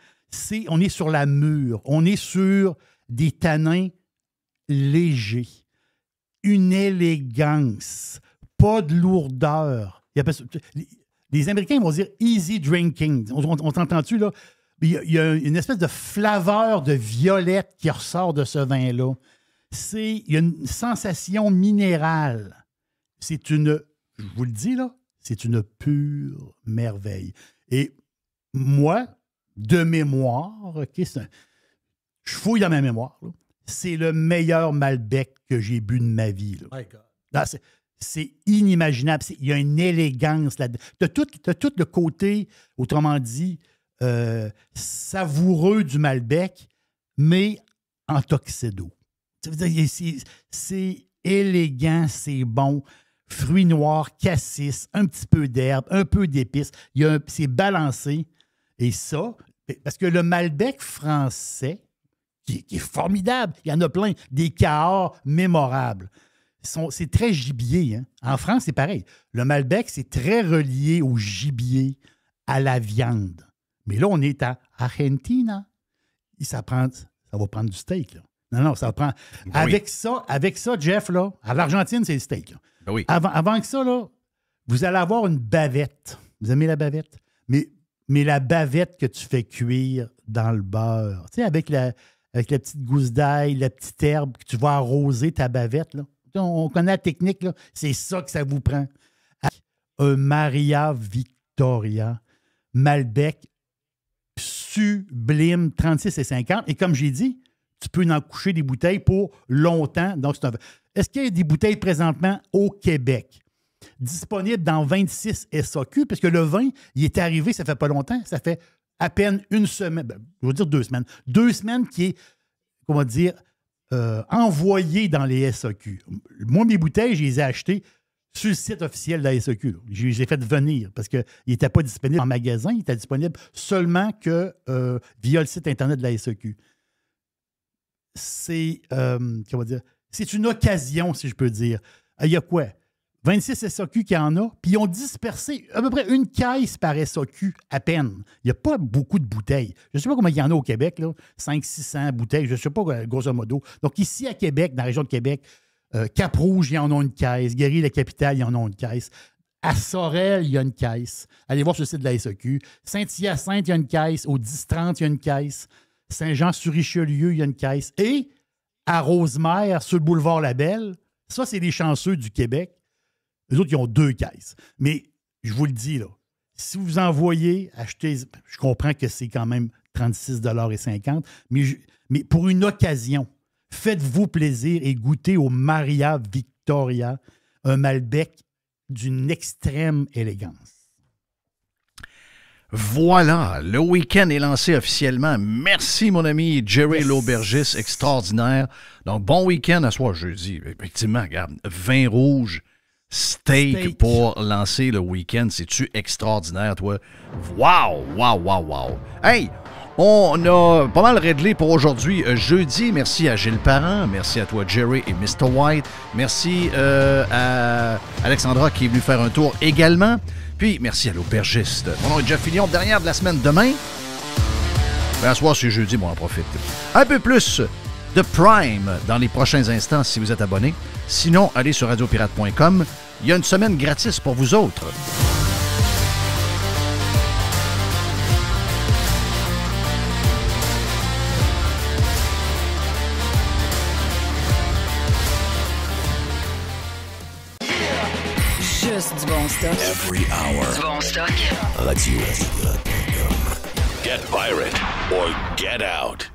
On est sur la mûre. On est sur des tanins légers. Une élégance. Pas de lourdeur. Les Américains vont dire « easy drinking ». On t'entend-tu, là? Il y a une espèce de flaveur de violette qui ressort de ce vin-là. Il y a une sensation minérale. Je vous le dis, là, c'est une pure merveille. Et moi, de mémoire, je fouille dans ma mémoire, là, c'est le meilleur Malbec que j'ai bu de ma vie. Là. C'est inimaginable. Il y a une élégance là-dedans. Tu as tout le côté, autrement dit, savoureux du Malbec, mais en tuxedo. C'est élégant, c'est bon. Fruits noirs, cassis, un petit peu d'herbe, un peu d'épices. C'est balancé. Et ça, parce que le Malbec français, qui est formidable, il y en a plein, des Cahors mémorables. C'est très gibier. Hein? En France, c'est pareil. Le Malbec, c'est très relié au gibier, à la viande. Mais là, on est à Argentina. Ça va prendre du steak. Là. Non, ça va prendre... Oui. Avec ça, Jeff, là, à l'Argentine, c'est le steak. Là. Ben oui. Avant que ça, là, vous allez avoir une bavette. Vous aimez la bavette? Mais la bavette que tu fais cuire dans le beurre, tu sais, avec la petite gousse d'ail, la petite herbe, que tu vas arroser ta bavette, là. On connaît la technique, là. C'est ça que ça vous prend. Un Maria Victoria, Malbec, sublime, 36,50 $. Et comme j'ai dit, tu peux en coucher des bouteilles pour longtemps. Donc, est-ce qu'il y a des bouteilles présentement au Québec? Disponibles dans 26 SAQ, parce que le vin, il est arrivé, ça fait pas longtemps, ça fait à peine une semaine, je veux dire 2 semaines. 2 semaines qui est, comment dire, envoyé dans les SAQ. Moi, mes bouteilles, je les ai achetées sur le site officiel de la SAQ. Je les ai fait venir parce qu'il n'était pas disponible en magasin, il était disponible seulement que via le site Internet de la SAQ. C'est, comment dire, c'est une occasion, si je peux dire. Il y a quoi? 26 SAQ qu'il y en a, puis ils ont dispersé à peu près une caisse par SAQ à peine. Il n'y a pas beaucoup de bouteilles. Je ne sais pas combien il y en a au Québec, là, 500-600 bouteilles, je ne sais pas, grosso modo. Donc ici à Québec, dans la région de Québec, Cap-Rouge, ils en ont une caisse. Guéry-la-Capitale, ils en ont une caisse. À Sorel, il y a une caisse. Allez voir sur le site de la SAQ. Saint-Hyacinthe, il y a une caisse. Au 10-30, il y a une caisse. Saint-Jean-sur-Richelieu, il y a une caisse. Et à Rosemère, sur le boulevard Labelle, ça, c'est les chanceux du Québec. Eux autres, ils ont 2 caisses. Mais je vous le dis, là, si vous envoyez acheter, je comprends que c'est quand même 36,50 $, mais pour une occasion, faites-vous plaisir et goûtez au Maria Victoria, un Malbec d'une extrême élégance. Voilà, le week-end est lancé officiellement. Merci, mon ami Jerry L'Aubergiste, extraordinaire. Donc, bon week-end à soir, jeudi. Effectivement, regarde, vin rouge, steak pour lancer le week-end. C'est-tu extraordinaire, toi? Wow, wow, wow, wow. Hey, on a pas mal réglé pour aujourd'hui. Jeudi, merci à Gilles Parent, merci à toi, Jerry et Mr. White. Merci à Alexandra qui est venue faire un tour également. Puis, merci à l'aubergiste. Mon nom est Jeff Fillion, dernière de la semaine demain. Ben, à soir, c'est jeudi, bon, on en profite. Un peu plus de Prime dans les prochains instants si vous êtes abonné. Sinon, allez sur radiopirate.com. Il y a une semaine gratis pour vous autres. juste du bon stock. Every hour. Du bon stock. Radio-Pirate.com. Get pirate or get out.